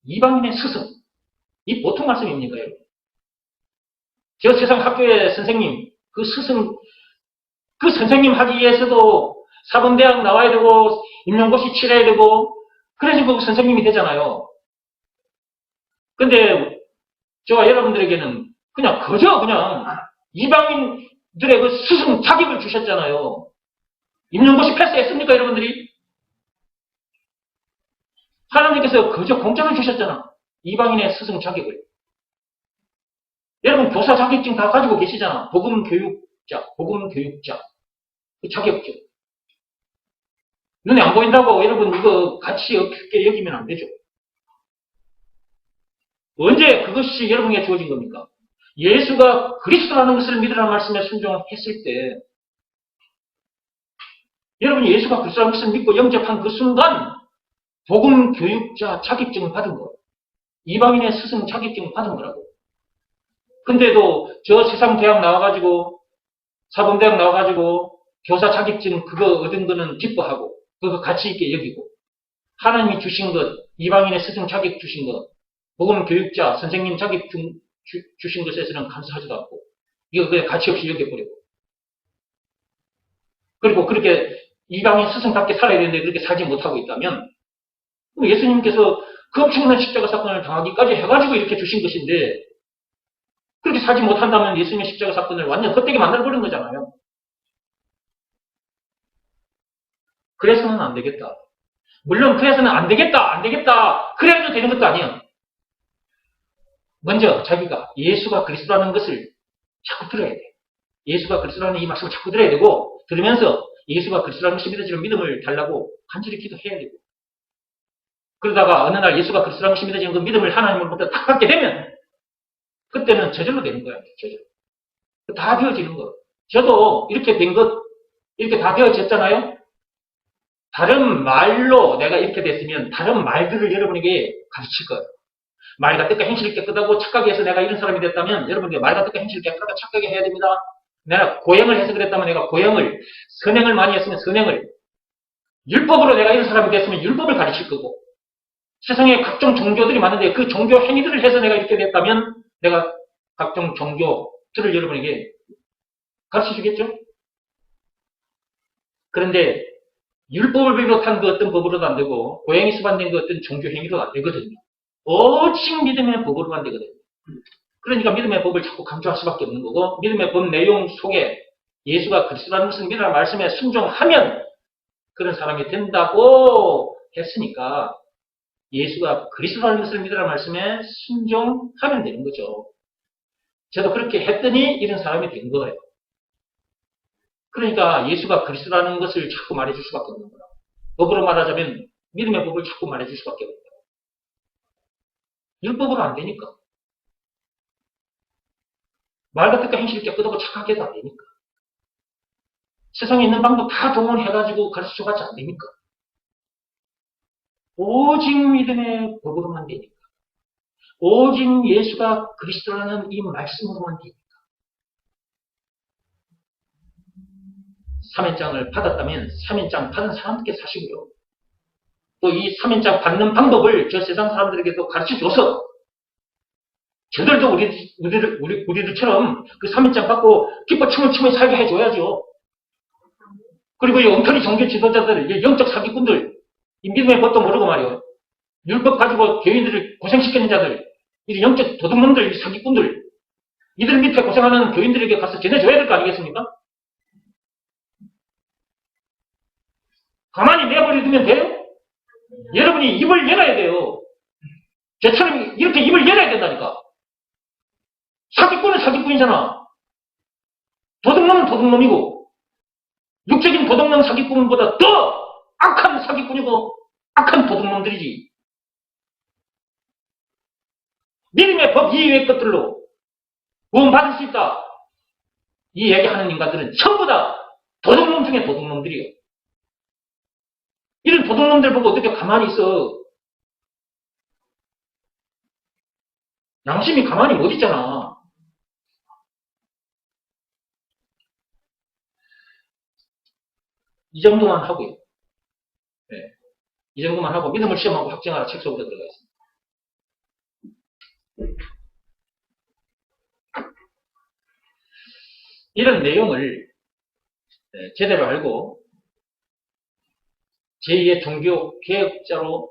이방인의 스승. 이 보통 말씀입니까, 여러분? 저 세상 학교의 선생님, 그 스승, 그 선생님 하기 위해서도 사범대학 나와야 되고, 임용고시 치러야 되고, 그래서 그 선생님이 되잖아요. 근데 저와 여러분들에게는 그냥 이방인들의 그 스승 자격을 주셨잖아요. 임용고시 패스했습니까, 여러분들이? 하나님께서 그저 공짜로 주셨잖아. 이방인의 스승 자격을. 여러분 교사 자격증 다 가지고 계시잖아. 복음 교육자 그 자격증. 눈에 안 보인다고 여러분 이거 가치 없게 여기면 안 되죠. 언제 그것이 여러분에게 주어진 겁니까? 예수가 그리스도라는 것을 믿으라는 말씀에 순종했을 때 여러분이 예수가 그리스도라는 것을 믿고 영접한 그 순간 복음 교육자 자격증을 받은 거예요. 이방인의 스승 자격증을 받은 거라고. 근데도 저 세상 대학 나와가지고 사범대학 나와가지고 교사 자격증 그거 얻은 거는 기뻐하고 그거 가치 있게 여기고 하나님이 주신 것 이방인의 스승 자격 주신 것 복음 교육자 선생님 자격 주신 것에서는 감사하지도 않고 이거 그냥 가치 없이 여겨버리고 그리고 그렇게 이방인 스승답게 살아야 되는데 그렇게 살지 못하고 있다면 예수님께서 그 엄청난 십자가 사건을 당하기까지 해가지고 이렇게 주신 것인데 그렇게 살지 못한다면 예수님의 십자가 사건을 완전 헛되게 만들어버린 거잖아요. 그래서는 안 되겠다. 물론 그래서는 안 되겠다. 그래도 되는 것도 아니에요. 먼저 자기가 예수가 그리스도라는 것을 자꾸 들어야 돼. 예수가 그리스도라는 이 말씀을 자꾸 들어야 되고 들으면서 예수가 그리스도라는 것이 믿어지는 믿음을 달라고 간절히 기도해야 되고 그러다가 어느 날 예수가 그리스도라는 것이 믿어지는 그 믿음을 하나님으로부터 딱 받게 되면 그때는 저절로 되는 거야. 저절로. 다 되어지는 거. 저도 이렇게 된 것, 이렇게 다 되어졌잖아요? 다른 말로 내가 이렇게 됐으면 다른 말들을 여러분에게 가르칠 거예요. 말과 뜻과 행실을 깨끗하고 착하게 해서 내가 이런 사람이 됐다면 여러분에게 말과 뜻과 행실을 깨끗하고 착하게 해야 됩니다. 내가 고행을 해서 그랬다면 내가 고행을, 선행을 많이 했으면 선행을, 율법으로 내가 이런 사람이 됐으면 율법을 가르칠 거고 세상에 각종 종교들이 많은데 그 종교 행위들을 해서 내가 이렇게 됐다면 내가 각종 종교들을 여러분에게 가르쳐 주겠죠? 그런데 율법을 비롯한 그 어떤 법으로도 안 되고 고행이 수반된 그 어떤 종교 행위도 안 되거든요. 오직 믿음의 법으로만 되거든요. 그러니까 믿음의 법을 자꾸 강조할 수밖에 없는 거고 믿음의 법 내용 속에 예수가 그리스도라는 것을 믿으라는 말씀에 순종하면 그런 사람이 된다고 했으니까 예수가 그리스도라는 것을 믿으라는 말씀에 순종하면 되는 거죠. 저도 그렇게 했더니 이런 사람이 된 거예요. 그러니까 예수가 그리스도라는 것을 자꾸 말해줄 수밖에 없는 거라. 법으로 말하자면 믿음의 법을 자꾸 말해줄 수밖에 없는 거라. 율법으로 안 되니까. 말과 뜻과 행실을 깨끗하고 착하게 해도 안 되니까. 세상에 있는 방법 다 동원해가지고 가르쳐줘가지 안 되니까. 오직 믿음의 법으로만 되니까. 오직 예수가 그리스도라는 이 말씀으로만 되니까. 3연장을 받았다면 3연장 받은 사람께 사시고요. 또 이 3연장 받는 방법을 저 세상 사람들에게도 가르쳐줘서 저들도 우리들처럼 그 3연장 받고 기뻐 춤을 살게 해줘야죠. 그리고 이 엉터리 종교 지도자들, 영적 사기꾼들, 이 믿음의 법도 모르고 말이요. 율법 가지고 교인들을 고생시키는 자들, 이 영적 도둑놈들, 이 사기꾼들, 이들 밑에 고생하는 교인들에게 가서 전해줘야 될 거 아니겠습니까? 가만히 내버려 두면 돼요? 여러분이 입을 열어야 돼요. 저처럼 이렇게 입을 열어야 된다니까. 사기꾼은 사기꾼이잖아. 도둑놈은 도둑놈이고, 육적인 도둑놈 사기꾼보다 더 악한 사기꾼이고, 악한 도둑놈들이지. 믿음의 법 이외의 것들로 구원받을 수 있다. 이 얘기하는 인간들은 전부 다 도둑놈 중에 도둑놈들이에요. 이런 도둑놈들 보고 어떻게 가만히 있어. 양심이 가만히 못 있잖아. 이 정도만 하고요. 네. 이 정도만 하고 믿음을 시험하고 확증하라 책 속으로 들어가 있습니다. 이런 내용을 제대로 알고 제2의 종교 개혁자로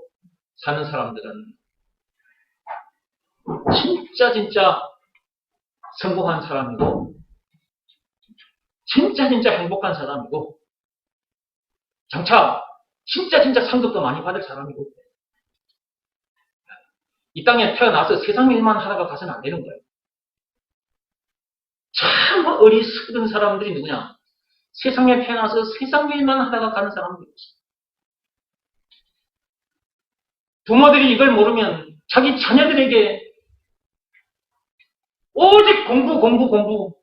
사는 사람들은 진짜 성공한 사람이고 진짜 행복한 사람이고 장차 진짜 상급도 많이 받을 사람이고 이 땅에 태어나서 세상 일만 하다가 가서는 안 되는 거예요. 참 어리석은 사람들이 누구냐? 세상에 태어나서 세상 일만 하다가 가는 사람들이 있어요. 부모들이 이걸 모르면 자기 자녀들에게 오직 공부, 공부, 공부.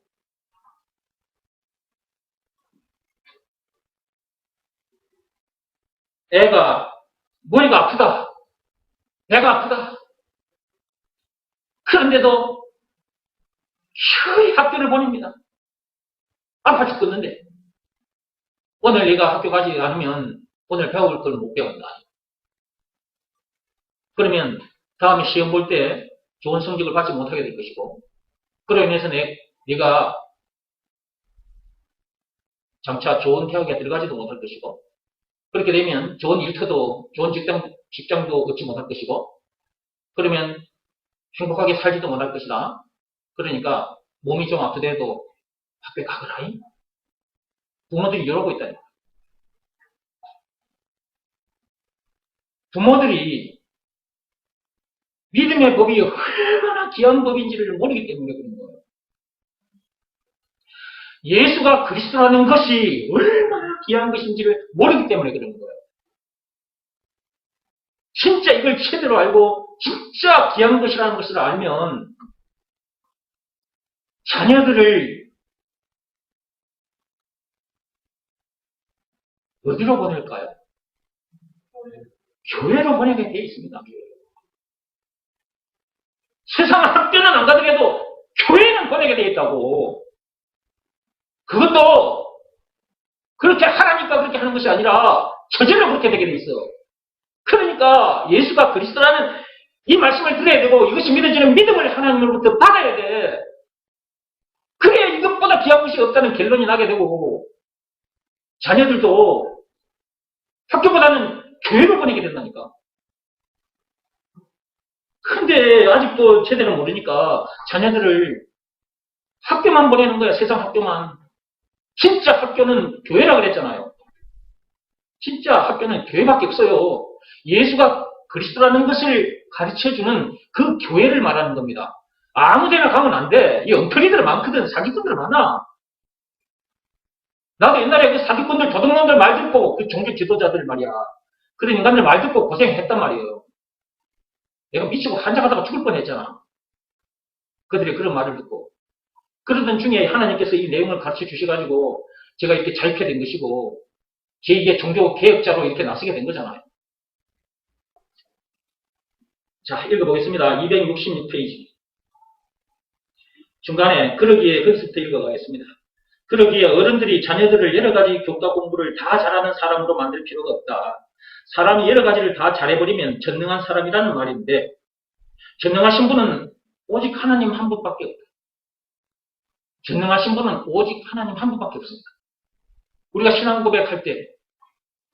애가 머리가 아프다. 배가 아프다. 그런데도 휴이 학교를 보냅니다. 아파 죽겠는데. 오늘 얘가 학교 가지 않으면 오늘 배울 걸 못 배운다. 그러면 다음에 시험 볼 때 좋은 성적을 받지 못하게 될 것이고, 그로 인해서 내가 장차 좋은 대학에 들어가지도 못할 것이고, 그렇게 되면 좋은 일터도, 좋은 직장도 얻지 못할 것이고, 그러면 행복하게 살지도 못할 것이다. 그러니까 몸이 좀 아프더라도 학교에 가거라이. 부모들이 이러고 있다니. 부모들이 믿음의 법이 얼마나 귀한 법인지를 모르기 때문에 그런 거예요. 예수가 그리스도라는 것이 얼마나 귀한 것인지를 모르기 때문에 그런 거예요. 진짜 이걸 제대로 알고 진짜 귀한 것이라는 것을 알면 자녀들을 어디로 보낼까요? 교회로 보내게 되어 있습니다. 세상 학교는 안 가더라도 교회는 보내게 되어 있다고. 그것도 그렇게 하라니까 그렇게 하는 것이 아니라 저절로 그렇게 되게 되어 있어. 그러니까 예수가 그리스도라는 이 말씀을 들어야 되고 이것이 믿어지는 믿음을 하나님으로부터 받아야 돼. 그래야 이것보다 귀한 것이 없다는 결론이 나게 되고 자녀들도 학교보다는 교회를 보내게 된다니까. 근데 아직도 제대로 모르니까 자녀들을 학교만 보내는 거야. 세상 학교만. 진짜 학교는 교회라 그랬잖아요. 진짜 학교는 교회밖에 없어요. 예수가 그리스도라는 것을 가르쳐주는 그 교회를 말하는 겁니다. 아무데나 가면 안 돼. 이 엉터리들 많거든. 사기꾼들 많아. 나도 옛날에 그 사기꾼들, 도둑놈들 말 듣고 그 종교 지도자들 말이야. 그런 인간들 말 듣고 고생했단 말이에요. 내가 미치고 환장하다가 죽을 뻔했잖아. 그들이 그런 말을 듣고. 그러던 중에 하나님께서 이 내용을 가르쳐 주셔가지고 제가 이렇게 자유케 된 것이고 제2의 종교 개혁자로 이렇게 나서게 된 거잖아요. 자, 읽어보겠습니다. 266페이지. 중간에 그러기에 거기서부터 읽어가겠습니다. 그러기에 어른들이 자녀들을 여러 가지 교과 공부를 다 잘하는 사람으로 만들 필요가 없다. 사람이 여러 가지를 다 잘해버리면 전능한 사람이라는 말인데 전능하신 분은 오직 하나님 한 분밖에 없다. 전능하신 분은 오직 하나님 한 분밖에 없습니다. 우리가 신앙 고백할 때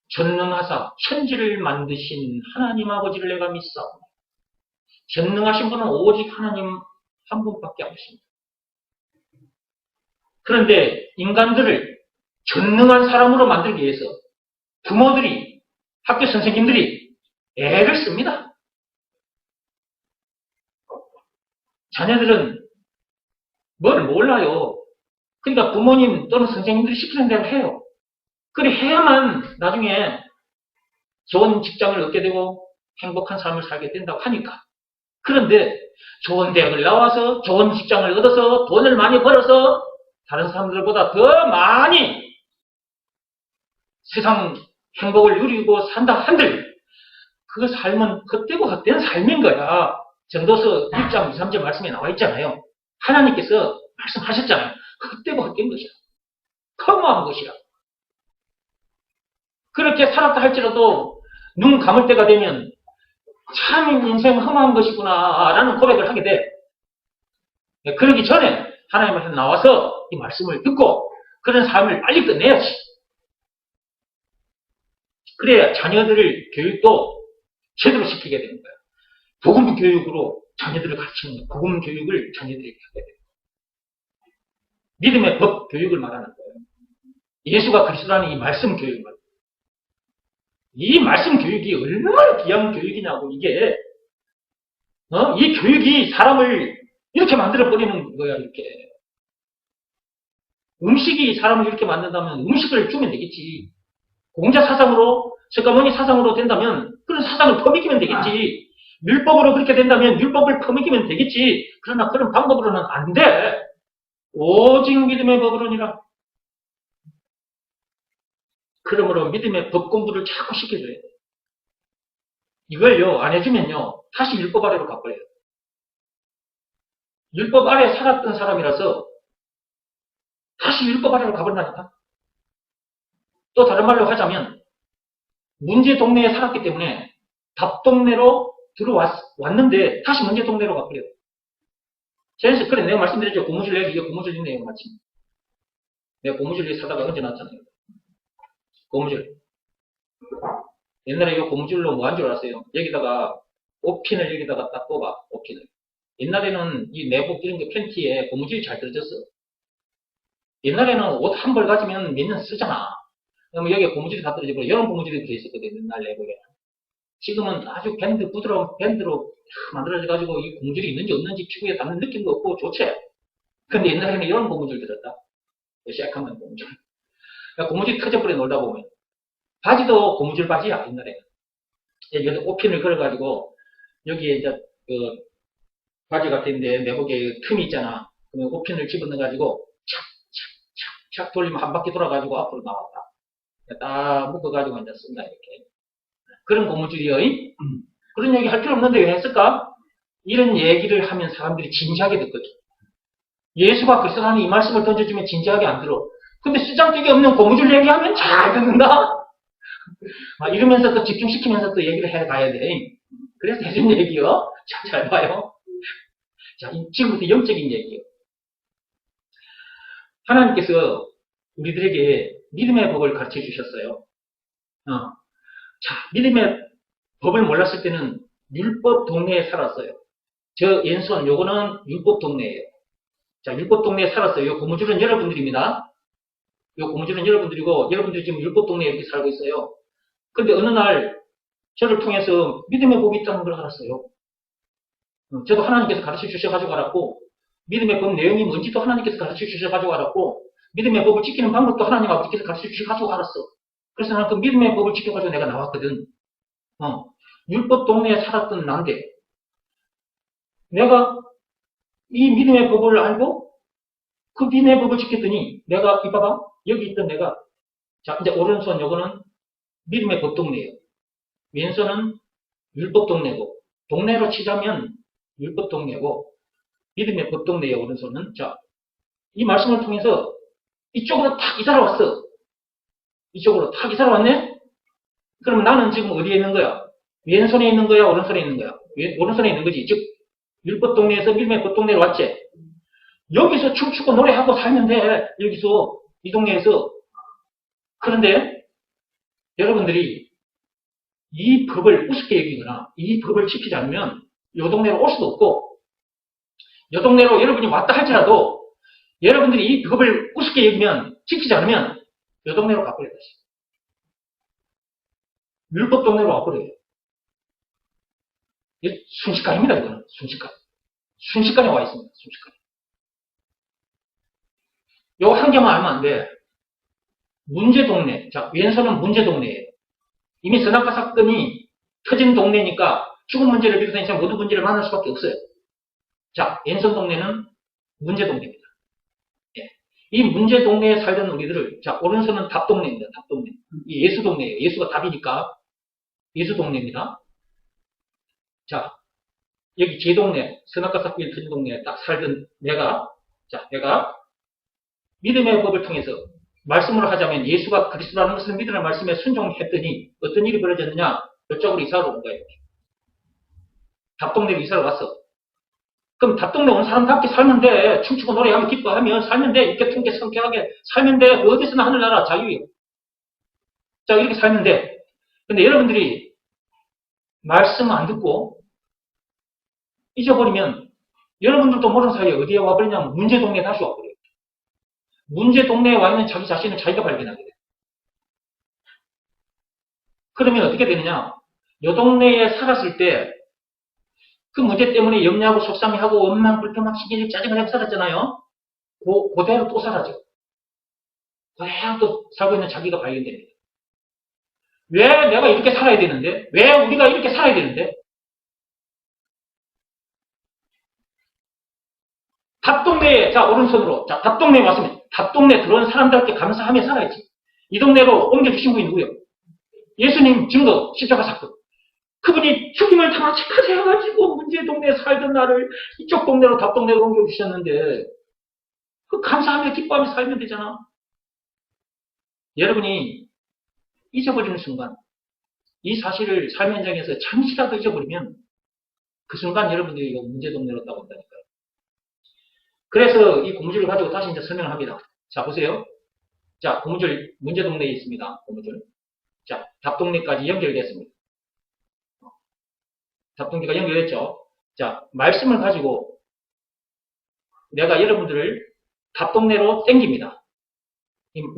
전능하사 천지를 만드신 하나님 아버지를 내가 믿사옵니다. 전능하신 분은 오직 하나님 한 분밖에 안 계십니다. 그런데 인간들을 전능한 사람으로 만들기 위해서 부모들이, 학교 선생님들이 애를 씁니다. 자녀들은 뭘 몰라요. 그러니까 부모님 또는 선생님들이 시키는 대로 해요. 그래 해야만 나중에 좋은 직장을 얻게 되고 행복한 삶을 살게 된다고 하니까. 그런데 좋은 대학을 나와서 좋은 직장을 얻어서 돈을 많이 벌어서 다른 사람들보다 더 많이 세상 행복을 누리고 산다 한들 그 삶은 헛되고 헛된 삶인 거야. 전도서 1장 2, 3절 말씀에 나와 있잖아요. 하나님께서 말씀하셨잖아요. 헛되고 헛된 것이야. 허무한 것이야. 그렇게 살았다 할지라도 눈 감을 때가 되면 참 인생 험한 것이구나 라는 고백을 하게 돼. 그러기 전에 하나님 앞에 나와서 이 말씀을 듣고 그런 삶을 빨리 끝내야지. 그래야 자녀들을 교육도 제대로 시키게 되는 거야. 복음 교육으로 자녀들을 가르치는 거야. 복음 교육을 자녀들에게 하게 돼요. 믿음의 법 교육을 말하는 거예요. 예수가 그리스도라는 이 말씀 교육을 말해요. 이 말씀 교육이 얼마나 귀한 교육이냐고. 이게 이 교육이 사람을 이렇게 만들어버리는 거야, 이렇게. 음식이 사람을 이렇게 만든다면 음식을 주면 되겠지. 공자 사상으로, 석가모니 사상으로 된다면 그런 사상을 퍼먹이면 되겠지. 율법으로 그렇게 된다면 율법을 퍼먹이면 되겠지. 그러나 그런 방법으로는 안 돼. 오직 믿음의 법으로니라. 그러므로 믿음의 법 공부를 자꾸 시켜줘야 돼. 이걸요, 안 해주면요, 다시 율법 아래로 가버려요. 율법 아래 살았던 사람이라서 다시 율법 아래로 가버린다니까. 또 다른 말로 하자면 문제 동네에 살았기 때문에 답 동네로 들어왔는데 다시 문제 동네로 가버려요. 그래 내가 말씀드렸죠. 고무줄 얘기, 이게 고무줄 내용 맞지? 내가 고무줄 사다가 얹어놨잖아요. 고무줄. 옛날에 이 고무줄로 뭐 한 줄 알았어요? 여기다가 옷핀을 여기다가 딱 뽑아. 옷핀을. 옛날에는 이 내복 이런 거 팬티에 고무줄이 잘 들어졌어. 옛날에는 옷 한 벌 가지면 몇 년 쓰잖아. 그러면 여기에 고무줄이 다 떨어지고 이런 고무줄이 들어 있었거든. 옛날 내복에. 지금은 아주 부드러운 밴드로 만들어져가지고 이 고무줄이 있는지 없는지 피부에 닿는 느낌도 없고 좋지. 근데 옛날에는 이런 고무줄 들었다. 새까만 고무줄. 그러니까 고무줄이 터져버려 놀다 보면. 바지도 고무줄 바지야, 옛날에는. 여기서 옷핀을 걸어가지고 여기에 이제 그 바지 같은데 내복에 틈이 있잖아. 그러면 옷핀을 집어넣어가지고 착착착착 돌리면 한 바퀴 돌아가지고 앞으로 나왔다. 딱 묶어가지고 이제 쓴다, 이렇게. 그런 고무줄이요. 그런 얘기 할 필요 없는데 왜 했을까? 이런 얘기를 하면 사람들이 진지하게 듣거든. 예수가 그리스도라는 이 말씀을 던져주면 진지하게 안 들어. 근데 쓰잘데기 없는 고무줄 얘기하면 잘 듣는다? 이러면서 또 집중시키면서 또 얘기를 해가야 돼. 그래서 해준 얘기요. 자, 잘 봐요. 자, 지금부터 영적인 얘기요. 하나님께서 우리들에게 믿음의 법을 가르쳐 주셨어요. 자, 믿음의 법을 몰랐을 때는 율법 동네에 살았어요. 저 왼손 요거는 율법 동네예요. 자, 율법 동네에 살았어요. 요 고무줄은 여러분들입니다. 요 고무줄은 여러분들이고 여러분들이 지금 율법 동네에 이렇게 살고 있어요. 근데 어느 날 저를 통해서 믿음의 법이 있다는 걸 알았어요. 저도 하나님께서 가르쳐 주셔가지고 알았고 믿음의 법 내용이 뭔지도 하나님께서 가르쳐 주셔가지고 알았고 믿음의 법을 지키는 방법도 하나님 아버지께서 가르쳐 주셔가지고 알았어. 그래서 나는 그 믿음의 법을 지켜가지고 내가 나왔거든. 율법 동네에 살았던 난데 내가 이 믿음의 법을 알고 그 믿음의 법을 지켰더니 내가 이봐봐 여기 있던 내가 자 이제 오른손 요거는 믿음의 법 동네예요. 왼손은 율법 동네고 동네로 치자면 율법 동네고 믿음의 법 동네예요. 오른손은 자 이 말씀을 통해서 이쪽으로 탁 이사를 왔어. 이쪽으로 탁 이사를 왔네? 그러면 나는 지금 어디에 있는 거야? 왼손에 있는 거야? 오른손에 있는 거야? 오른손에 있는 거지. 즉 율법 동네에서 믿음의 법 동네로 왔지. 여기서 춤추고 노래하고 살면 돼. 여기서 이 동네에서. 그런데 여러분들이 이 법을 우습게 여기거나 이 법을 지키지 않으면 이 동네로 올 수도 없고 이 동네로 여러분이 왔다 할지라도 여러분들이 이 법을 우습게 여기면 지키지 않으면 이 동네로 가버려요. 율법 동네로 와버려요. 순식간입니다. 이거는 순식간. 순식간에 와 있습니다. 순식간에. 요 한 개만 알면 안 돼. 문제 동네. 자, 왼손은 문제 동네예요. 이미 선악과 사건이 터진 동네니까 죽은 문제를 비롯해서 모든 문제를 만날 수밖에 없어요. 자, 왼손 동네는 문제 동네입니다. 예. 이 문제 동네에 살던 우리들을 자, 오른손은 답 동네입니다. 답 동네. 이 예수 동네예요. 예수가 답이니까 예수 동네입니다. 자, 여기 제 동네, 선악과 사건이 터진 동네에 딱 살던 내가 믿음의 법을 통해서 말씀으로 하자면 예수가 그리스도라는 것을 믿으라는 말씀에 순종했더니 어떤 일이 벌어졌느냐? 이쪽으로 이사를 온 거예요. 답동네로 이사를 왔어. 그럼 답동네 온 사람답게 살면 돼. 춤추고 노래하며 기뻐하며 살면 돼. 이렇게 통쾌 성쾌하게 살면 돼. 어디서나 하늘나라 자유예요. 자, 이렇게 살면 돼. 근데 여러분들이 말씀 안 듣고 잊어버리면 여러분들도 모르는 사이에 어디에 와버리냐면 문제 동네에 다시 와버려요. 문제 동네에 와 있는 자기 자신을 자기가 발견하게 돼요. 그러면 어떻게 되느냐? 이 동네에 살았을 때 그 문제 때문에 염려하고 속상해하고 원망, 불평, 막 신경질 짜증을 내고 살았잖아요. 그대로 또 사라져. 그냥 또 살고 있는 자기가 발견됩니다. 왜 내가 이렇게 살아야 되는데? 왜 우리가 이렇게 살아야 되는데? 답동네에, 자, 오른손으로, 자, 답동네에 왔으면, 답동네에 들어온 사람들한테 감사하며 살아야지. 이 동네로 옮겨주신 분이 누구예요? 예수님 증거, 십자가 사건. 그분이 죽임을 당하기까지 해가지고 문제 동네에 살던 나를 이쪽 동네로 답동네로 옮겨주셨는데, 그 감사하며 기뻐하며 살면 되잖아. 여러분이 잊어버리는 순간, 이 사실을 삶의 현장에서 잠시라도 잊어버리면, 그 순간 여러분들이 이거 문제 동네로 따온다니까요. 그래서 이 고무줄을 가지고 다시 이제 설명을 합니다. 자, 보세요. 자, 고무줄, 문제 동네에 있습니다. 고무줄. 자, 답동네까지 연결됐습니다. 답동네가 연결됐죠. 자, 말씀을 가지고 내가 여러분들을 답동네로 땡깁니다.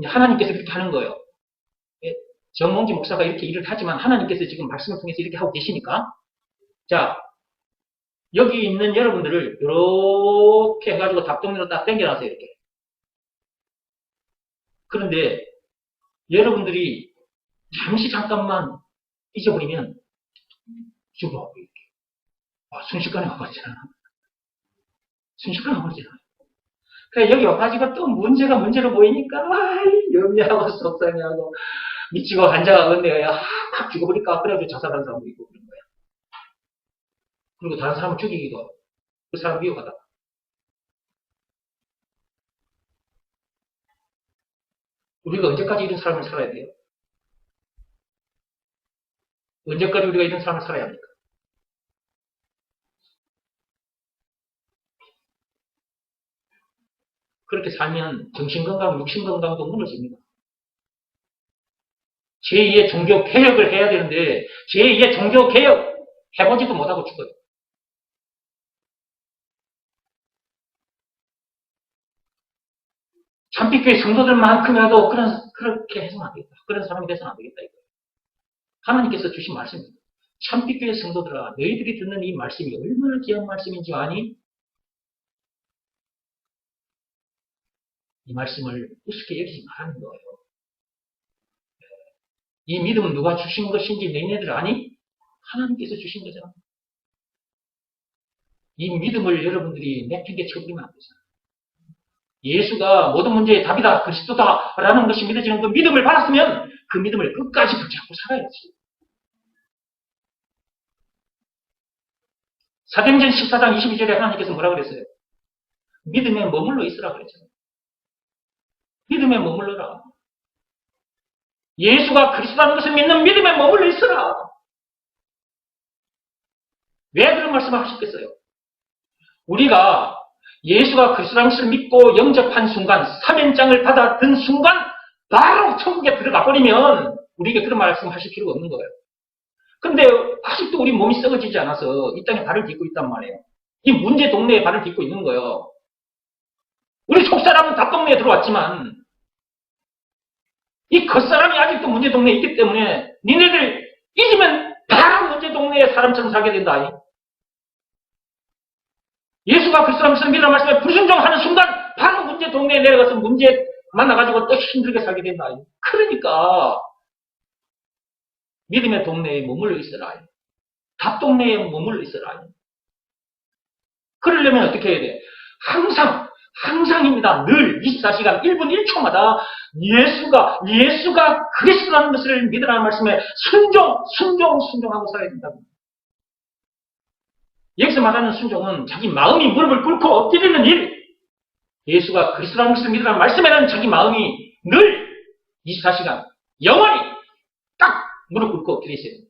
하나님께서 그렇게 하는 거예요. 정몽기 목사가 이렇게 일을 하지만 하나님께서 지금 말씀을 통해서 이렇게 하고 계시니까, 자, 여기 있는 여러분들을 이렇게 해가지고 답동네로 딱 땡겨놨어요. 이렇게. 그런데 여러분들이 잠깐만 잊어버리면 죽어. 이렇게. 순식간에 와버리잖아. 순식간에 와버리잖아. 그래, 여기 와가지고 또 문제가 문제로 보이니까, 염려하고 속상해하고, 미치고 환자가 은혜야, 확 죽어버릴까? 그래가지고 자살하는 사람도 있고 그런 거야. 그리고 다른 사람을 죽이기도 하고, 그 사람 미워하다. 우리가 언제까지 이런 삶을 살아야 돼요? 언제까지 우리가 이런 삶을 살아야 합니까? 그렇게 살면 정신건강, 육신건강도 무너집니다. 제2의 종교개혁을 해야 되는데 제2의 종교개혁 해보지도 못하고 죽어요. 참빛교회 성도들만큼이라도 그렇게 해서는 안 되겠다. 그런 사람이 돼서는 안 되겠다. 이거. 하나님께서 주신 말씀입니다. 참빛교회 성도들아, 너희들이 듣는 이 말씀이 얼마나 귀한 말씀인지 아니? 이 말씀을 우습게 여기지 말라는 거예요. 이 믿음은 누가 주신 것인지 너희네들 아니? 하나님께서 주신 거잖아. 이 믿음을 여러분들이 내팽개쳐버리면 안 되잖아. 예수가 모든 문제의 답이다, 그리스도다 라는 것이 믿어지는 그 믿음을 받았으면 그 믿음을 끝까지 붙잡고 살아야지. 사도행전 14장 22절에 하나님께서 뭐라고 그랬어요? 믿음에 머물러 있으라 그랬잖아요. 믿음에 머물러라. 예수가 그리스도라는 것을 믿는 믿음에 머물러 있으라. 왜 그런 말씀을 하셨겠어요? 우리가 예수가 그리스도라는 것을 믿고 영접한 순간, 사면장을 받아든 순간 바로 천국에 들어가 버리면 우리에게 그런 말씀을 하실 필요가 없는 거예요. 근데 아직도 우리 몸이 썩어지지 않아서 이 땅에 발을 딛고 있단 말이에요. 이 문제 동네에 발을 딛고 있는 거예요. 우리 속사람은 답동네에 들어왔지만 이 겉사람이 아직도 문제 동네에 있기 때문에 니네들 잊으면 바로 문제 동네에 사람처럼 살게 된다. 예수가 그리스도라는 것을 믿으라는 말씀에 불순종하는 순간 바로 문제 동네에 내려가서 문제 만나가지고 또 힘들게 살게 된다. 그러니까 믿음의 동네에 머물러 있어라. 답동네에 머물러 있어라. 그러려면 어떻게 해야 돼? 항상입니다. 늘 24시간 1분 1초마다 예수가 그리스도라는 것을 믿으라는 말씀에 순종하고 살아야 된다고. 여기서 말하는 순종은 자기 마음이 무릎을 꿇고 엎드리는 일. 예수가 그리스도라는 것을 믿으라는 말씀에는 자기 마음이 늘 24시간 영원히 딱 무릎 꿇고 엎드려 있어요.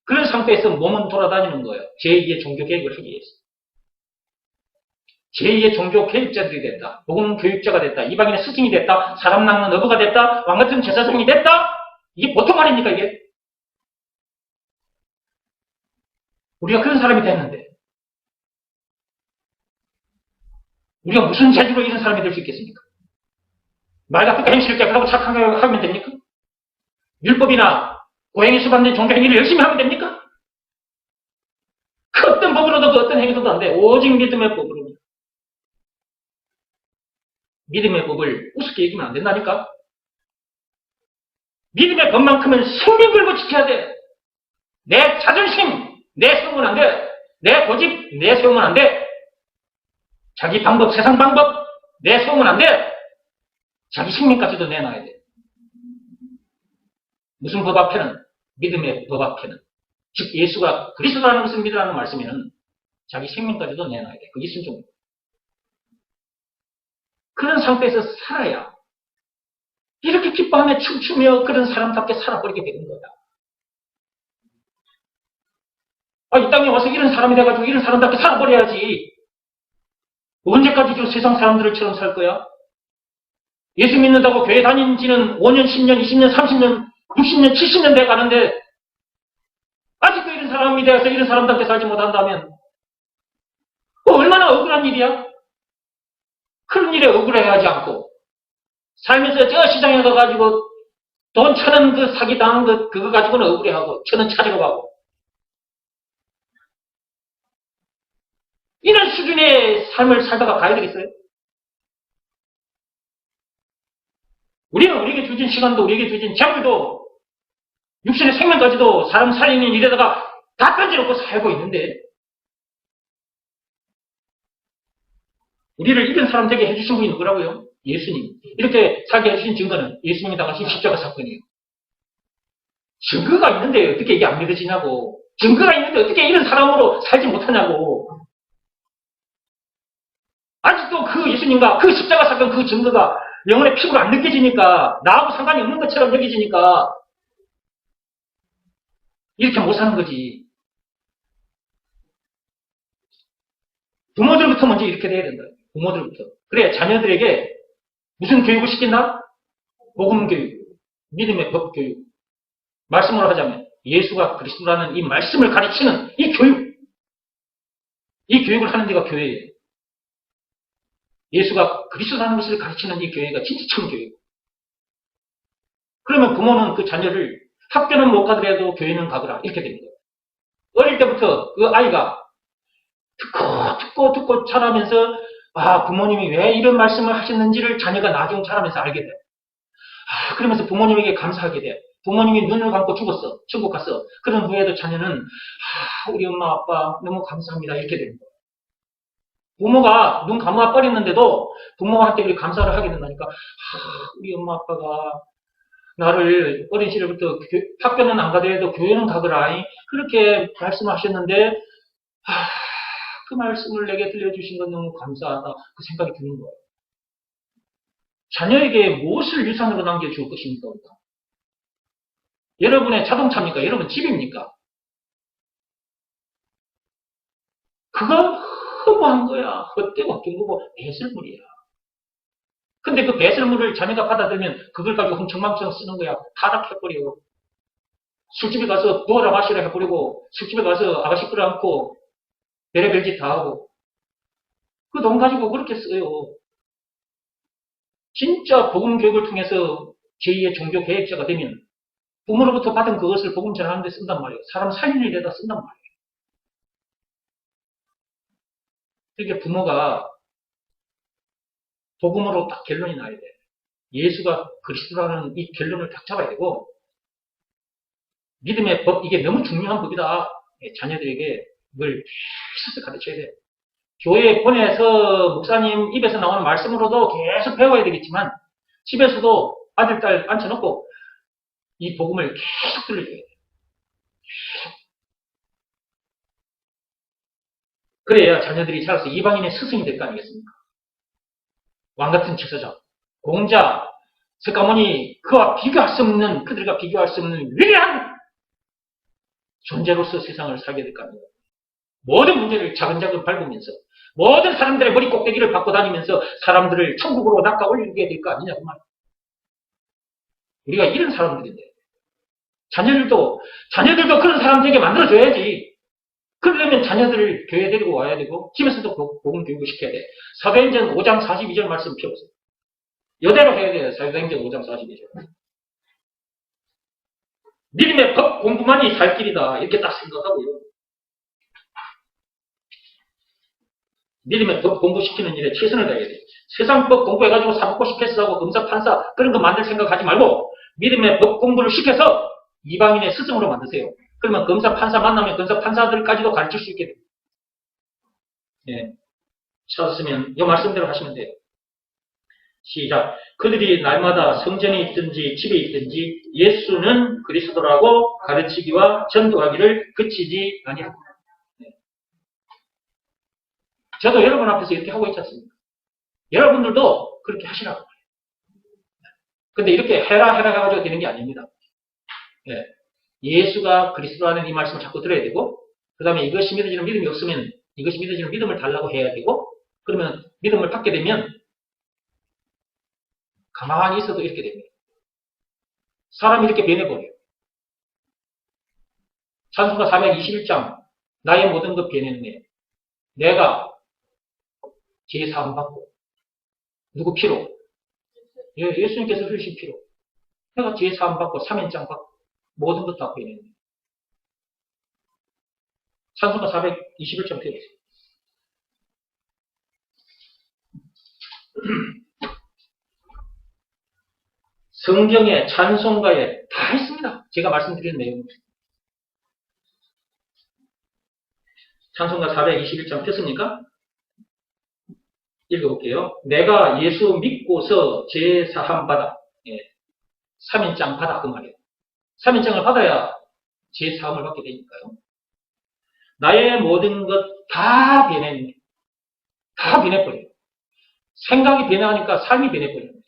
그런 상태에서 몸은 돌아다니는 거예요. 제2의 종교개혁을 하기 위해서. 제2의 종교개혁자들이 됐다. 복음 교육자가 됐다. 이방인의 스승이 됐다. 사람 낚는 어부가 됐다. 왕같은 제사장이 됐다. 이게 보통 말입니까 이게? 우리가 그런 사람이 됐는데 우리가 무슨 재주로 이런 사람이 될 수 있겠습니까? 말 같은 거 행실게 하고 착하게 하면 됩니까? 율법이나 고행에 수반된 종교 행위를 열심히 하면 됩니까? 어떤 법으로도 어떤 행위도 안 돼. 오직 믿음의 법으로. 믿음의 법을 우습게 여기면 안 된다니까. 믿음의 법만큼은 생명 걸고 지켜야 돼. 내 자존심 내세우면 안 돼. 내 고집 내세우면 안 돼. 자기 방법, 세상 방법 내세우면 안 돼. 자기 생명까지도 내놔야 돼. 무슨 법 앞에는? 믿음의 법 앞에는. 즉 예수가 그리스도라는 것을 믿으라는 말씀에는 자기 생명까지도 내놔야 돼. 그게 순종이야. 그런 상태에서 살아야 이렇게 기뻐하며 춤추며 그런 사람답게 살아버리게 되는 거야. 이 땅에 와서 이런 사람이 돼가지고 이런 사람답게 살아버려야지. 언제까지 저 세상 사람들처럼 살 거야? 예수 믿는다고 교회 다닌 지는 5년, 10년, 20년, 30년, 60년, 70년 돼 가는데 아직도 이런 사람이 되어서 이런 사람답게 살지 못한다면 얼마나 억울한 일이야? 그런 일에 억울해하지 않고 살면서 저 시장에 가가지고 돈 1,000원 그 사기당한 그거 가지고는 억울해하고 1,000원 찾으러 가고 이런 수준의 삶을 살다가 가야 되겠어요? 우리는 우리에게 주어진 시간도 우리에게 주어진 재물도 육신의 생명까지도 사람 살리는 일에다가 다 던져놓고 살고 있는데 우리를 이런 사람 되게 해주신 분이 누구라고요? 예수님. 이렇게 살게 해주신 증거는 예수님이 당하신 십자가 사건이에요. 증거가 있는데 어떻게 이게 안 믿어지냐고. 증거가 있는데 어떻게 이런 사람으로 살지 못하냐고. 아직도 그 예수님과 그 십자가 사건 그 증거가 영혼의 피부로 안 느껴지니까 나하고 상관이 없는 것처럼 여겨지니까 이렇게 못 사는 거지. 부모들부터 먼저 이렇게 돼야 된다. 부모들부터. 그래 자녀들에게 무슨 교육을 시킨다? 복음 교육, 믿음의 법 교육. 말씀으로 하자면 예수가 그리스도라는 이 말씀을 가르치는 이 교육. 이 교육을 하는 데가 교회예요. 예수가 그리스도라는 것을 가르치는 이 교회가 진짜 참 교회고. 그러면 부모는 그 자녀를 학교는 못 가더라도 교회는 가거라. 이렇게 됩니다. 어릴 때부터 그 아이가 듣고 자라면서 부모님이 왜 이런 말씀을 하셨는지를 자녀가 나중 자라면서 알게 돼. 그러면서 부모님에게 감사하게 돼. 부모님이 눈을 감고 죽었어. 천국 갔어. 그런 후에도 자녀는 우리 엄마 아빠 너무 감사합니다. 이렇게 됩니다. 부모가 눈 감아 버렸는데도 부모한테 우리 감사를 하게 된다니까. 우리 엄마 아빠가 나를 어린 시절부터 학교는 안 가더라도 교회는 가거라. 그렇게 말씀하셨는데 그 말씀을 내게 들려주신 건 너무 감사하다. 그 생각이 드는 거예요. 자녀에게 무엇을 유산으로 남겨줄 것입니까? 여러분의 자동차입니까? 여러분 집입니까? 그건 허무한 거야. 헛되고 헛된 거고 배설물이야. 근데 그 배설물을 자녀가 받아들면 그걸 가지고 흥청망청 쓰는 거야. 타락해버려. 술집에 가서 누워라 마시라 해버리고 술집에 가서 아가씨 끌어안고 별의별 짓 다 하고 그 돈 가지고 그렇게 써요. 진짜 복음 교육을 통해서 제2의 종교 개혁자가 되면 부모로부터 받은 그것을 복음 전하는 데 쓴단 말이에요. 사람 살리는 일에다 쓴단 말이에요. 그러니까 부모가 복음으로 딱 결론이 나야 돼. 예수가 그리스도라는 이 결론을 딱 잡아야 되고 믿음의 법, 이게 너무 중요한 법이다. 자녀들에게 그걸 계속 가르쳐야 돼. 교회에 보내서 목사님 입에서 나오는 말씀으로도 계속 배워야 되겠지만 집에서도 아들, 딸 앉혀놓고 이 복음을 계속 들려줘야 돼. 그래야 자녀들이 자라서 이방인의 스승이 될 거 아니겠습니까? 왕같은 제사장, 공자, 석가모니 그와 비교할 수 없는 그들과 비교할 수 없는 위대한 존재로서 세상을 살게 될 거 아닙니까? 모든 문제를 차근차근 밟으면서 모든 사람들의 머리 꼭대기를 받고 다니면서 사람들을 천국으로 낚아 올리게 될 거 아니냐 그 말이야. 우리가 이런 사람들인데 자녀들도 그런 사람 되게 만들어줘야지. 그러려면 자녀들을 교회에 데리고 와야 되고 집에서도 복음 교육을 시켜야 돼. 사도행전 5장 42절 말씀 펴보세요. 이대로 해야 돼요. 사도행전 5장 42절. 믿음의 법 공부만이 살 길이다. 이렇게 딱 생각하고요. 믿음의 법 공부시키는 일에 최선을 다해야 돼요. 세상법 공부해가지고 사법고시 패스하고 검사, 판사 그런 거 만들 생각하지 말고 믿음의 법 공부를 시켜서 이방인의 스승으로 만드세요. 그러면 검사, 판사 만나면 검사, 판사들까지도 가르칠 수 있게 됩니다. 예. 찾았으면 이 말씀대로 하시면 돼요. 시작. 그들이 날마다 성전에 있든지 집에 있든지 예수는 그리스도라고 가르치기와 전도하기를 그치지 아니하고. 저도 여러분 앞에서 이렇게 하고 있지 않습니까? 여러분들도 그렇게 하시라고. 근데 이렇게 해라 해가지고 되는 게 아닙니다. 예. 예수가 그리스도라는 이 말씀을 자꾸 들어야 되고, 그 다음에 이것이 믿어지는 믿음이 없으면 이것이 믿어지는 믿음을 달라고 해야 되고, 그러면 믿음을 받게 되면 가만히 있어도 이렇게 됩니다. 사람이 이렇게 변해버려요. 찬송가 421장 나의 모든 것 변했네. 내가 제사함 받고 누구 피로? 예수님께서 흘리신 피로. 내가 제사함 받고 사면장 받고 모든 것 다 변했네. 찬송가 421장 펴보세요. 성경에 찬송가에 다 있습니다. 제가 말씀드린 내용. 찬송가 421장 폈습니까? 읽어볼게요. 내가 예수 믿고서 제사함 받아. 예. 3인장 받아 그 말이에요. 3인장을 받아야 제사함을 받게 되니까요. 나의 모든 것 다 변했네. 다 변해버려요. 생각이 변하니까 삶이 변해버리는 거죠.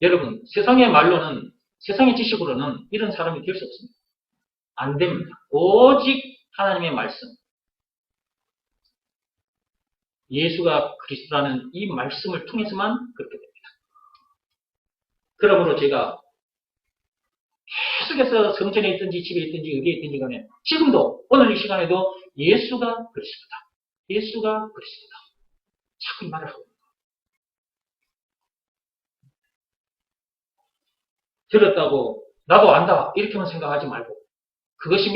여러분, 세상의 말로는, 세상의 지식으로는 이런 사람이 될 수 없습니다. 안 됩니다. 오직 하나님의 말씀. 예수가 그리스도라는 이 말씀을 통해서만 그렇게 됩니다. 그러므로 제가 계속해서 성전에 있든지 집에 있든지 어디에 있든지 간에 지금도 오늘 이 시간에도 예수가 그리스도다. 예수가 그리스도다. 자꾸 이 말을 하고 있습니다. 들었다고 나도 안다 이렇게만 생각하지 말고 그것이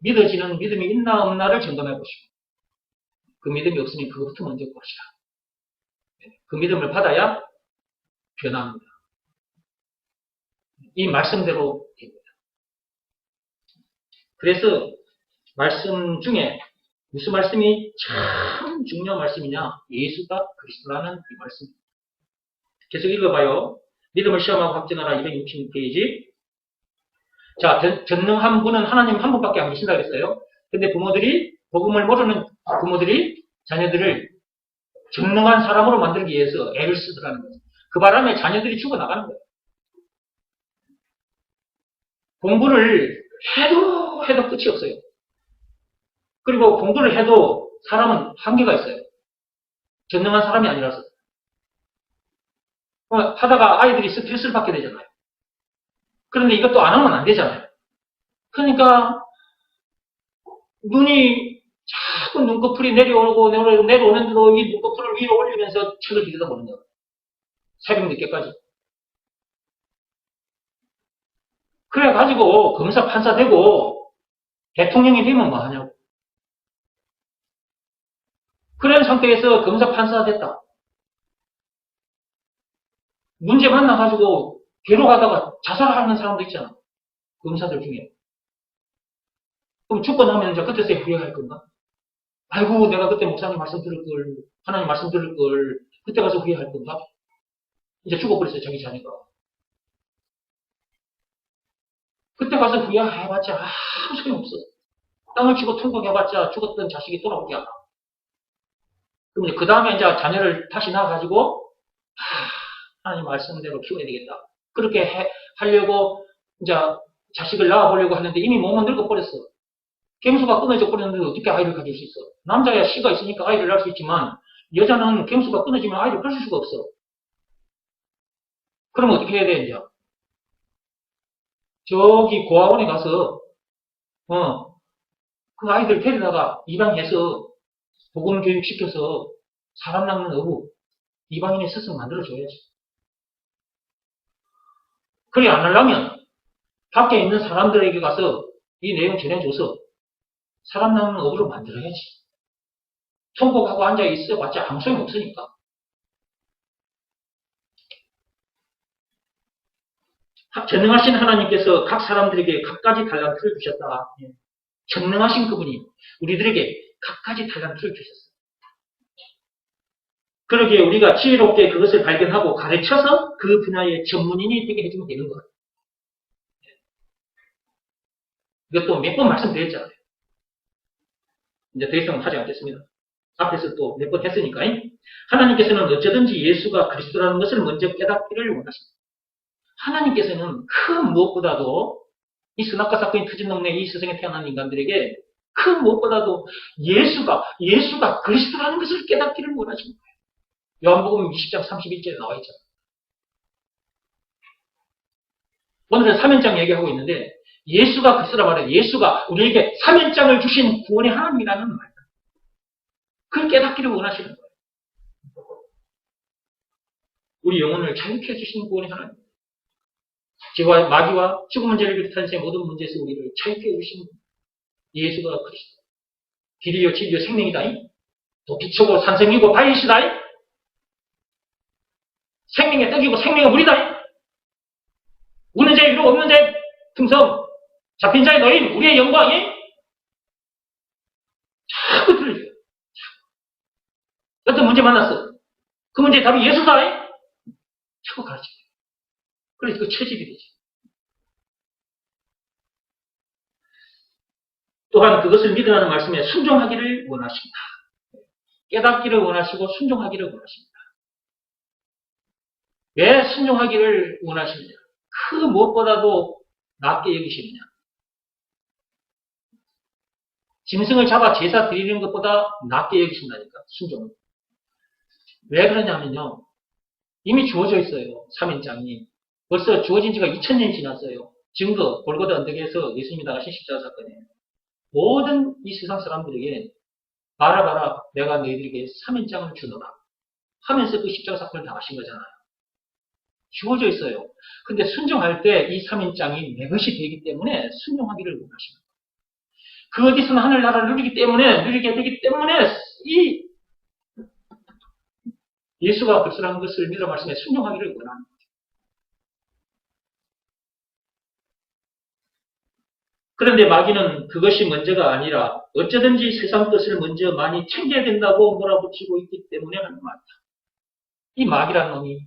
믿어지는 믿음이 있나 없나를 점검해 보시고 그 믿음이 없으면 그것부터 먼저 봅시다. 그 믿음을 받아야 변합니다. 이 말씀대로 됩니다. 그래서 말씀 중에 무슨 말씀이 참 중요한 말씀이냐? 예수가 그리스도라는 이 말씀. 계속 읽어봐요. 믿음을 시험하고 확증하라 266페이지. 자, 전능한 분은 하나님 한 분밖에 안 계신다 그랬어요. 근데 부모들이 복음을 모르는 부모들이 자녀들을 전능한 사람으로 만들기 위해서 애를 쓰더라는 거죠. 그 바람에 자녀들이 죽어나가는 거예요. 공부를 해도 끝이 없어요. 그리고 공부를 해도 사람은 한계가 있어요. 전능한 사람이 아니라서. 하다가 아이들이 스트레스를 받게 되잖아요. 그런데 이것도 안 하면 안 되잖아요. 그러니까 눈이 자꾸 눈꺼풀이 내려오는데도 이 눈꺼풀을 위로 올리면서 책을 들여다보는 거예요. 새벽 늦게까지. 그래가지고 검사 판사 되고 대통령이 되면 뭐 하냐고. 그런 상태에서 검사 판사가 됐다. 문제 만나가지고 괴로워하다가 자살하는 사람도 있잖아. 검사들 중에. 그럼 죽고 나면 이제 그때서야 후회할 건가? 아이고, 내가 그때 목사님 말씀 들을 걸, 하나님 말씀 들을 걸, 그때 가서 후회할 건가? 이제 죽어버렸어요, 자기 자녀가. 그때 가서 후회해봤자 아무 소용없어. 땅을 치고 통곡해봤자 죽었던 자식이 돌아오지 않아. 그럼 이제 그 다음에 이제 자녀를 다시 낳아가지고, 하나님 말씀대로 키워야 되겠다. 그렇게 하려고 이제 자식을 낳아보려고 하는데 이미 몸은 늙어버렸어. 갱수가 끊어져 버렸는데 어떻게 아이를 가질 수 있어? 남자야 씨가 있으니까 아이를 낳을 수 있지만 여자는 갱수가 끊어지면 아이를 가질 수가 없어. 그럼 어떻게 해야 돼 이제? 저기 고아원에 가서 그 아이들 데려다가 입양해서 복음 교육 시켜서 사람 낳는 어부 이방인의 스승 만들어줘야지. 그래 안 하려면 밖에 있는 사람들에게 가서 이 내용 전해줘서 사람 낳는 어부로 만들어야지. 통곡하고 앉아있어 봤자 아무 소용 없으니까. 전능하신 하나님께서 각 사람들에게 각가지 달란트를 주셨다. 전능하신 그분이 우리들에게 각가지 달란트를 주셨어요. 그러기에 우리가 지혜롭게 그것을 발견하고 가르쳐서 그 분야의 전문인이 되게 해주면 되는 거예요. 이것도 몇 번 말씀드렸잖아요. 이제 더 이상 하지 않겠습니다. 앞에서 또 몇 번 했으니까. 하나님께서는 어쩌든지 예수가 그리스도라는 것을 먼저 깨닫기를 원하십니다. 하나님께서는 그 무엇보다도 이 선악과 사건이 터진 동네 이 세상에 태어난 인간들에게 그 무엇보다도 예수가 그리스도라는 것을 깨닫기를 원하십니다. 요한복음 20장 31절에 나와 있잖아요. 오늘은 3연장 얘기하고 있는데 예수가 그리스도라 말해요. 예수가 우리에게 3연장을 주신 구원의 하나님이라는 말. 그걸 깨닫기를 원하시는 거예요. 우리 영혼을 자유케 해주시는 구원의 하나님. 죄와 마귀와 죽음의 죄를 비롯한 세 모든 문제에서 우리를 자유케 해주시는 예수가 그리스도. 길이요 진리요 생명이다. 또 빛이고 산성이고 바위시다. 생명의 떡이고 생명의 물이다. 우는 자의 위로 없는 자의 등성 잡힌 자의 너희 우리의 영광이 자꾸 들려줘요. 어떤 문제 만났어. 그 문제의 답이 예수다. 자꾸 가르쳐요. 그래서 그 체질이 되지. 또한 그것을 믿으라는 말씀에 순종하기를 원하십니다. 깨닫기를 원하시고 순종하기를 원하십니다. 왜 순종하기를 원하시느냐? 그 무엇보다도 낮게 여기시느냐? 짐승을 잡아 제사 드리는 것보다 낮게 여기신다니까, 순종은. 왜 그러냐면요. 이미 주어져 있어요. 3인장이. 벌써 주어진 지가 2000년이 지났어요. 증거, 골고다 언덕에서 예수님이 나가신 십자가 사건이에요. 모든 이 세상 사람들에게 봐라 내가 너희들에게 3인장을 주노라 하면서 그 십자가 사건을 당하신 거잖아요. 주어져 있어요. 근데 순종할 때 이 3인장이 내 것이 되기 때문에 순종하기를 원하십니다. 그 어디서는 하늘나라를 누리게 되기 때문에 이 예수가 그리스도라는 것을 믿어 말씀에 순종하기를 원합니다. 그런데 마귀는 그것이 먼저가 아니라 어쩌든지 세상 것을 먼저 많이 챙겨야 된다고 몰아붙이고 있기 때문에 하는 말이다. 이 마귀라는 놈이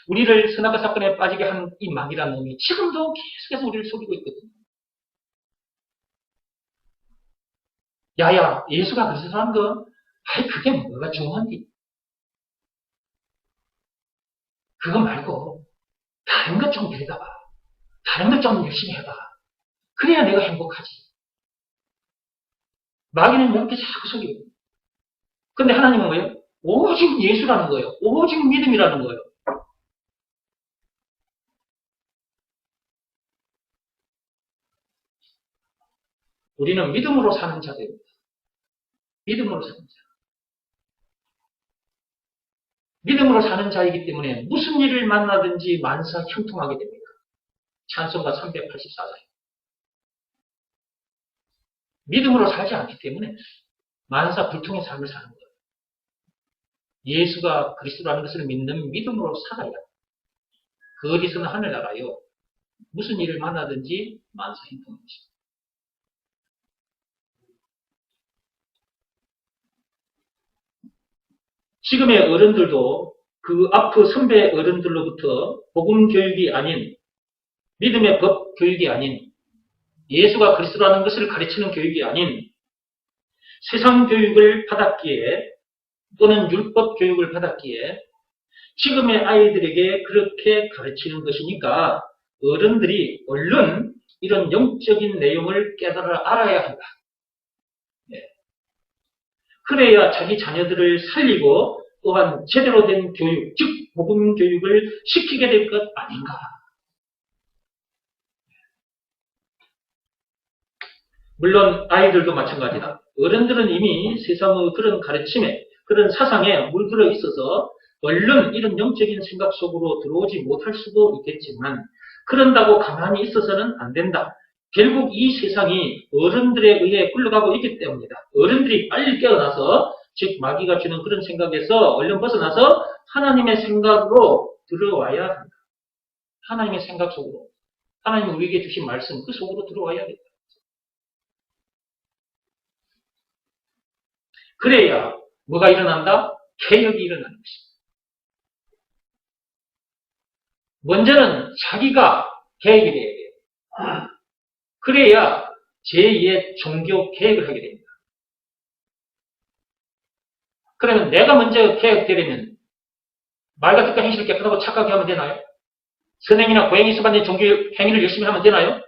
우리를 선악과 사건에 빠지게 한 이 마귀라는 놈이 지금도 계속해서 우리를 속이고 있거든요. 야야 예수가 그리스도라는 거 그게 뭐가 중요한디? 그거 말고 다른 것 좀 들여다봐. 다른 것 좀 열심히 해봐. 그래야 내가 행복하지. 마귀는 이렇게 자꾸 속이고. 근데 하나님은 뭐예요? 오직 예수라는 거예요. 오직 믿음이라는 거예요. 우리는 믿음으로 사는 자들입니다. 믿음으로 사는 자. 믿음으로 사는 자이기 때문에 무슨 일을 만나든지 만사 형통하게 됩니다. 찬송가 384장. 믿음으로 살지 않기 때문에 만사 불통의 삶을 사는 거예요. 예수가 그리스도라는 것을 믿는 믿음으로 살아야 그 어디서는 하늘나라요. 무슨 일을 만나든지 만사 형통한 것입니다. 지금의 어른들도 그 앞의 선배 어른들로부터 복음 교육이 아닌 믿음의 법 교육이 아닌 예수가 그리스도라는 것을 가르치는 교육이 아닌 세상 교육을 받았기에 또는 율법 교육을 받았기에 지금의 아이들에게 그렇게 가르치는 것이니까 어른들이 얼른 이런 영적인 내용을 깨달아 알아야 한다. 그래야 자기 자녀들을 살리고 또한 제대로 된 교육, 즉 복음 교육을 시키게 될 것 아닌가. 물론 아이들도 마찬가지다. 어른들은 이미 세상의 그런 가르침에 그런 사상에 물들어 있어서 얼른 이런 영적인 생각 속으로 들어오지 못할 수도 있겠지만 그런다고 가만히 있어서는 안 된다. 결국 이 세상이 어른들에 의해 굴러가고 있기 때문이다. 어른들이 빨리 깨어나서 즉 마귀가 주는 그런 생각에서 얼른 벗어나서 하나님의 생각으로 들어와야 한다. 하나님의 생각 속으로. 하나님이 우리에게 주신 말씀 그 속으로 들어와야 된다. 그래야 뭐가 일어난다? 개혁이 일어나는 것입니다. 먼저는 자기가 개혁이 돼야 돼요. 그래야 제2의 종교 개혁을 하게 됩니다. 그러면 내가 먼저 개혁되려면 말과 뜻과 행실을 깨끗하고 착하게 하면 되나요? 선행이나 고행이 수반된 종교 행위를 열심히 하면 되나요?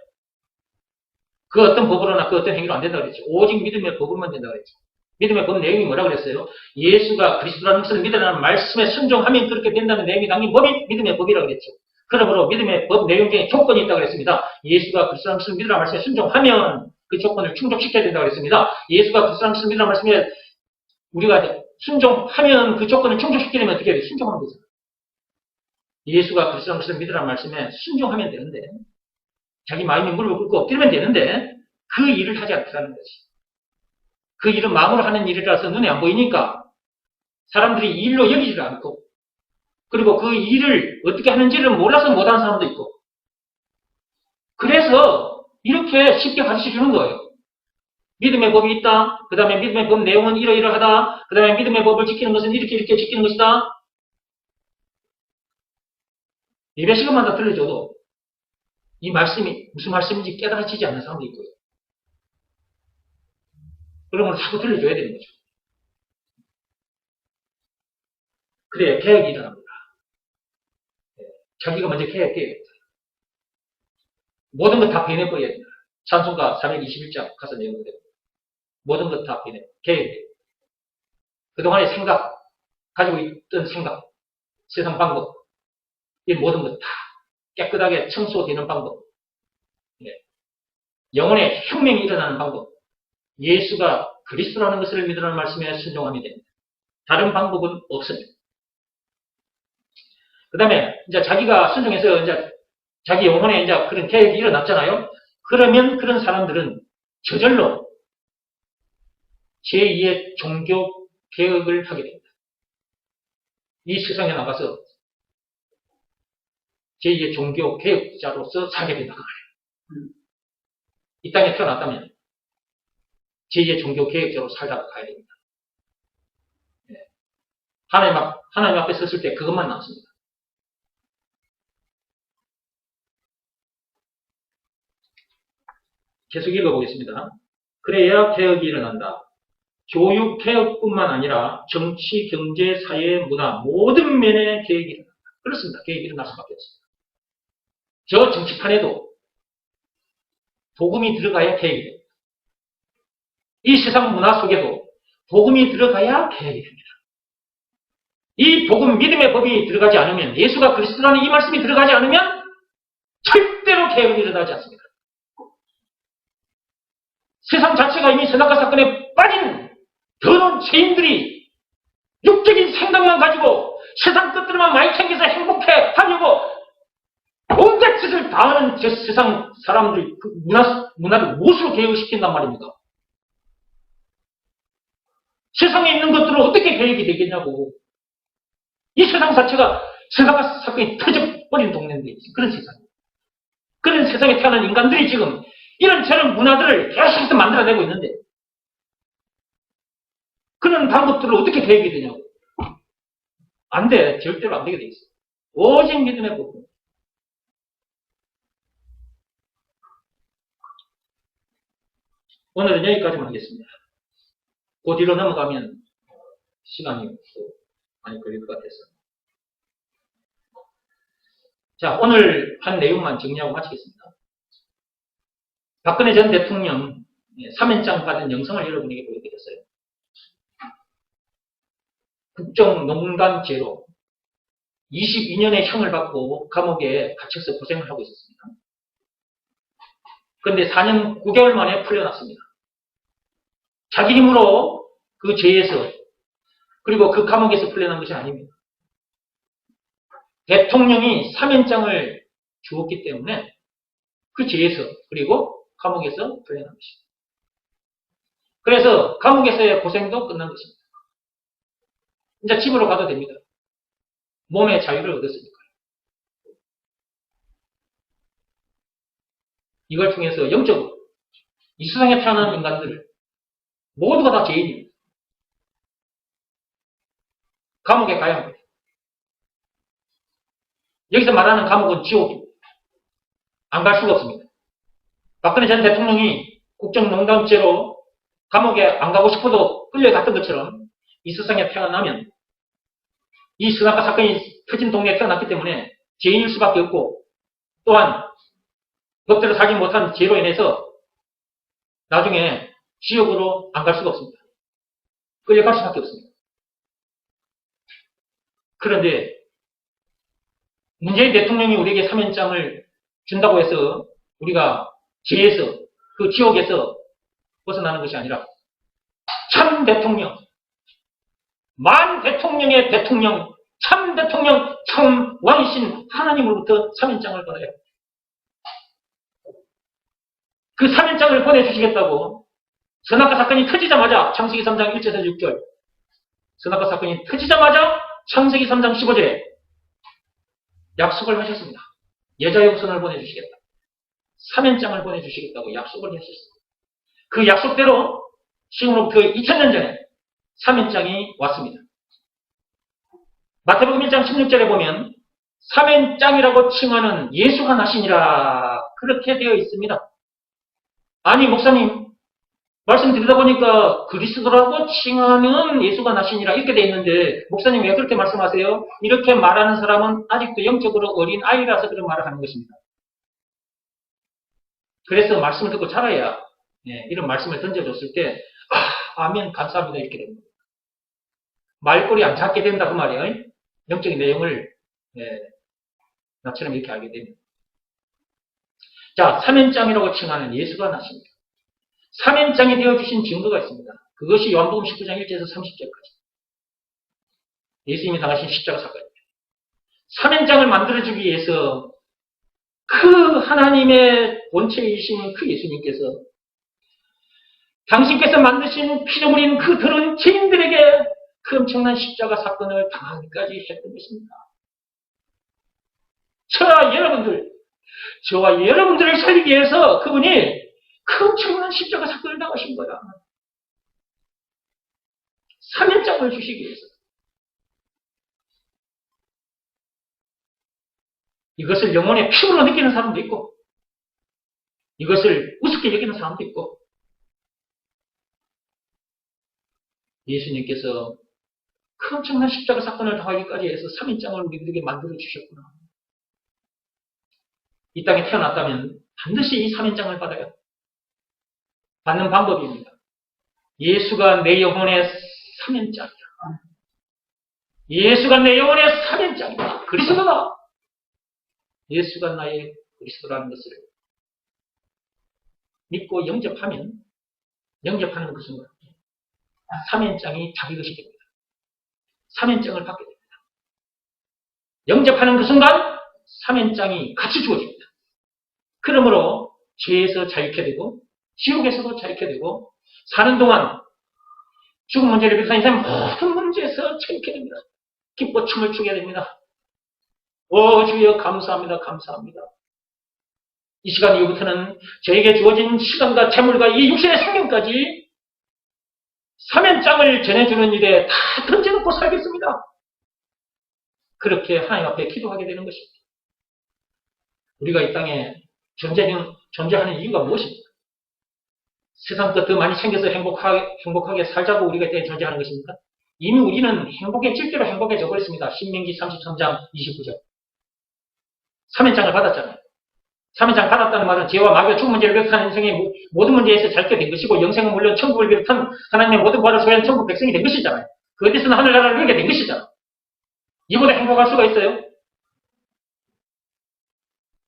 그 어떤 법으로나 그 어떤 행위로 안 된다고 그랬죠. 오직 믿음의 법으로만 된다고 그랬죠. 믿음의 법 내용이 뭐라고 그랬어요? 예수가 그리스도라는 것을 믿으라는 말씀에 순종하면 그렇게 된다는 내용이 당연히 법이 믿음의 법이라고 그랬죠. 그러므로 믿음의 법 내용 중에 조건이 있다고 그랬습니다. 예수가 그리스도라는 것을 믿으라는 말씀에 순종하면 그 조건을 충족시켜야 된다고 그랬습니다. 예수가 그리스도라는 것을 믿으라는 말씀에 우리가 순종하면 그 조건을 충족시키려면 어떻게 해야 돼? 순종하면 되잖아. 예수가 그리스도라는 것을 믿으라는 말씀에 순종하면 되는데 자기 마음이 무릎을 꿇고 엎드리면 되는데 그 일을 하지 않다는 거지. 그 일은 마음으로 하는 일이라서 눈에 안 보이니까 사람들이 일로 여기지를 않고 그리고 그 일을 어떻게 하는지를 몰라서 못하는 사람도 있고 그래서 이렇게 쉽게 가르쳐 주는 거예요. 믿음의 법이 있다. 그 다음에 믿음의 법 내용은 이러이러하다. 그 다음에 믿음의 법을 지키는 것은 이렇게 지키는 것이다. 예배 시간마다 들려줘도 이 말씀이 무슨 말씀인지 깨달아지지 않는 사람도 있고요. 그런 걸 자꾸 들려줘야 되는 거죠. 그래야 개혁이 일어납니다. 자기가 먼저 개혁해야 됩니다. 모든 것 다 배내버려야 됩니다. 찬송가 321장 가서 내용을 됩니다. 모든 것 다 배내, 개혁해야 됩니다. 그동안의 생각, 가지고 있던 생각, 세상 방법, 이 모든 것 다 깨끗하게 청소되는 방법, 영혼의 혁명이 일어나는 방법, 예수가 그리스도라는 것을 믿으라는 말씀에 순종하면 됩니다. 다른 방법은 없습니다. 그 다음에 이제 자기가 순종해서 이제 자기 영혼에 이제 그런 개혁이 일어났잖아요. 그러면 그런 사람들은 저절로 제2의 종교 개혁을 하게 됩니다. 이 세상에 나가서 제2의 종교 개혁자로서 살게 된다고 말해요. 이 땅에 태어났다면 제2의 종교 개혁자로 살다가 가야 됩니다. 하나님 앞에 섰을 때 그것만 남습니다. 계속 읽어보겠습니다. 그래야 개혁이 일어난다. 교육 개혁뿐만 아니라 정치, 경제, 사회, 문화 모든 면의 개혁이 일어난다. 그렇습니다. 개혁이 일어날 수밖에 없습니다. 저 정치판에도 복음이 들어가야 개혁이 됩니다. 이 세상 문화 속에도 복음이 들어가야 개혁이 됩니다. 이 복음 믿음의 법이 들어가지 않으면 예수가 그리스도라는 이 말씀이 들어가지 않으면 절대로 개혁이 일어나지 않습니다. 세상 자체가 이미 선악과 사건에 빠진 더러운 죄인들이 육적인 생각만 가지고 세상 것들만 많이 챙겨서 행복해 하려고 온갖 짓을 다 하는 저 세상 사람들 그 문화를 무엇으로 개혁시킨단 말입니까? 세상에 있는 것들을 어떻게 개혁이 되겠냐고. 이 세상 자체가 선악과 사건이 터져버린 동네인데 그런 세상. 그런 세상에 태어난 인간들이 지금 이런 저런 문화들을 계속해서 만들어내고 있는데 그런 방법들을 어떻게 개혁이 되냐고. 안 돼. 절대로 안 되게 돼 있어. 오직 믿음의 법. 오늘은 여기까지만 하겠습니다. 그 뒤로 넘어가면 시간이 또 많이 걸릴 것 같아서. 자, 오늘 한 내용만 정리하고 마치겠습니다. 박근혜 전 대통령 3연장 받은 영상을 여러분에게 보여드렸어요. 국정농단죄로 22년의 형을 받고 감옥에 갇혀서 고생을 하고 있었습니다. 그런데 4년 9개월 만에 풀려났습니다. 자기 힘으로 그 죄에서 그리고 그 감옥에서 풀려난 것이 아닙니다. 대통령이 3연장을 주었기 때문에 그 죄에서 그리고 감옥에서 풀려난 것입니다. 그래서 감옥에서의 고생도 끝난 것입니다. 이제 집으로 가도 됩니다. 몸의 자유를 얻었으니까요. 이걸 통해서 영적으로 이 세상에 태어난 인간들 모두가 다 죄인입니다. 감옥에 가야 합니다. 여기서 말하는 감옥은 지옥입니다. 안 갈 수가 없습니다. 박근혜 전 대통령이 국정농단죄로 감옥에 안 가고 싶어도 끌려갔던 것처럼 이 세상에 태어나면 이 스나카 사건이 터진 동네에 태어났기 때문에 죄인일 수밖에 없고 또한 법대로 살지 못한 죄로 인해서 나중에 지옥으로 안 갈 수가 없습니다. 끌려갈 수밖에 없습니다. 그런데 문재인 대통령이 우리에게 사면장을 준다고 해서 우리가 죄에서 그 지옥에서 벗어나는 것이 아니라 참 대통령, 만 대통령의 대통령, 참 대통령, 참 왕이신 하나님으로부터 사면장을 받아요. 그 사면장을 보내주시겠다고 선악과 사건이 터지자마자 창세기 3장 1절에서 6절 선악과 사건이 터지자마자 창세기 3장 15절에 약속을 하셨습니다. 여자용선을 보내주시겠다. 사면장을 보내주시겠다고 약속을 하셨습니다. 그 약속대로 지금으로부터 2000년 전에 사면장이 왔습니다. 마태복음 1장 16절에 보면 사면장이라고 칭하는 예수가 나시니라 그렇게 되어 있습니다. 아니 목사님 말씀 드리다 보니까 그리스도라고 칭하는 예수가 나시니라 이렇게 되어 있는데 목사님 왜 그렇게 말씀하세요? 이렇게 말하는 사람은 아직도 영적으로 어린 아이라서 그런 말을 하는 것입니다. 그래서 말씀을 듣고 자라야 이런 말씀을 던져줬을 때 아멘 감사합니다 이렇게 됩니다. 말꼬리 안 찾게 된다 그 말이에요. 영적인 내용을 나처럼 이렇게 알게 됩니다. 자, 사면장이라고 칭하는 예수가 나십니다. 사면장이 되어주신 증거가 있습니다. 그것이 요한복음 19장 1절에서 30절까지 예수님이 당하신 십자가 사건입니다. 사면장을 만들어주기 위해서 그 하나님의 본체이신 그 예수님께서 당신께서 만드신 피조물인 그 더러운 죄인들에게 그 엄청난 십자가 사건을 당하기까지 했던 것입니다. 저와 여러분들을 살리기 위해서 그분이 그 엄청난 십자가 사건을 당하신 거야. 사면장을 주시기 위해서. 이것을 영혼의 피부로 느끼는 사람도 있고 이것을 우습게 여기는 사람도 있고 예수님께서 그 엄청난 십자가 사건을 당하기까지 해서 사면장을 우리들에게 만들어 주셨구나. 이 땅에 태어났다면 반드시 이 사면장을 받아요. 받는 방법입니다. 예수가 내 영혼의 사면장이다. 예수가 내 영혼의 사면장이다. 그리스도다. 예수가 나의 그리스도라는 것을 믿고 영접하면 영접하는 그 순간 사면장이 자기 것이 됩니다. 사면장을 받게 됩니다. 영접하는 그 순간 사면장이 같이 주어집니다. 그러므로 죄에서 자유케 되고 지옥에서도 자유케 되고 사는 동안 죽은 문제를 비롯한 인생 모든 문제에서 자유케 됩니다. 기뻐 춤을 추게 됩니다. 오 주여 감사합니다. 감사합니다. 이 시간 이후부터는 저에게 주어진 시간과 재물과 이 육신의 생명까지 사면장을 전해주는 일에 다 던져놓고 살겠습니다. 그렇게 하나님 앞에 기도하게 되는 것입니다. 우리가 이 땅에 존재하는 이유가 무엇입니까? 세상 것 더 많이 챙겨서 행복하게 살자고 우리가 이때 존재하는 것입니까? 이미 우리는 질대로 행복해져 버렸습니다. 신명기 33장 29절. 사면장을 받았잖아요. 사면장 받았다는 말은 죄와 마귀와 죽은 문제를 비롯한 인생의 모든 문제에서 자유케 된 것이고 영생은 물론 천국을 비롯한 하나님의 모든 부활을 소유한 천국 백성이 된 것이잖아요. 그 어디서는 하늘나라를 누리게 된 것이잖아요. 이보다 행복할 수가 있어요?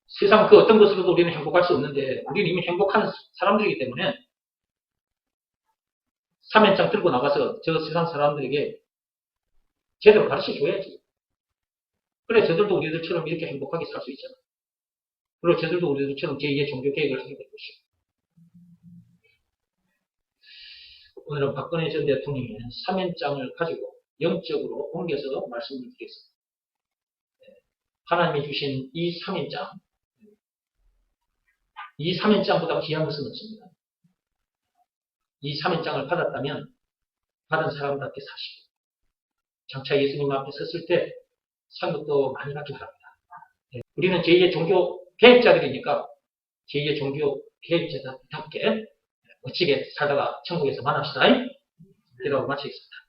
세상 그 어떤 것으로도 우리는 행복할 수 없는데 우리는 이미 행복한 사람들이기 때문에 사면장 들고 나가서 저 세상 사람들에게 제대로 가르쳐줘야지. 그래 저들도 우리들처럼 이렇게 행복하게 살 수 있잖아. 그리고 저들도 우리들처럼 제2의 종교개혁을 하게 될 것이고. 오늘은 박근혜 전 대통령의 사면장을 가지고 영적으로 옮겨서 말씀을 드리겠습니다. 하나님이 주신 이 3인장, 이 3인장보다 귀한 것은 없습니다. 이 3인장을 받았다면 받은 사람답게 사시고 장차 예수님 앞에 섰을 때 상급도 많이 받기 바랍니다. 우리는 제2의 종교 개혁자들이니까 제2의 종교 개혁자답게 멋지게 살다가 천국에서 만납시다. 기도하고 마치겠습니다.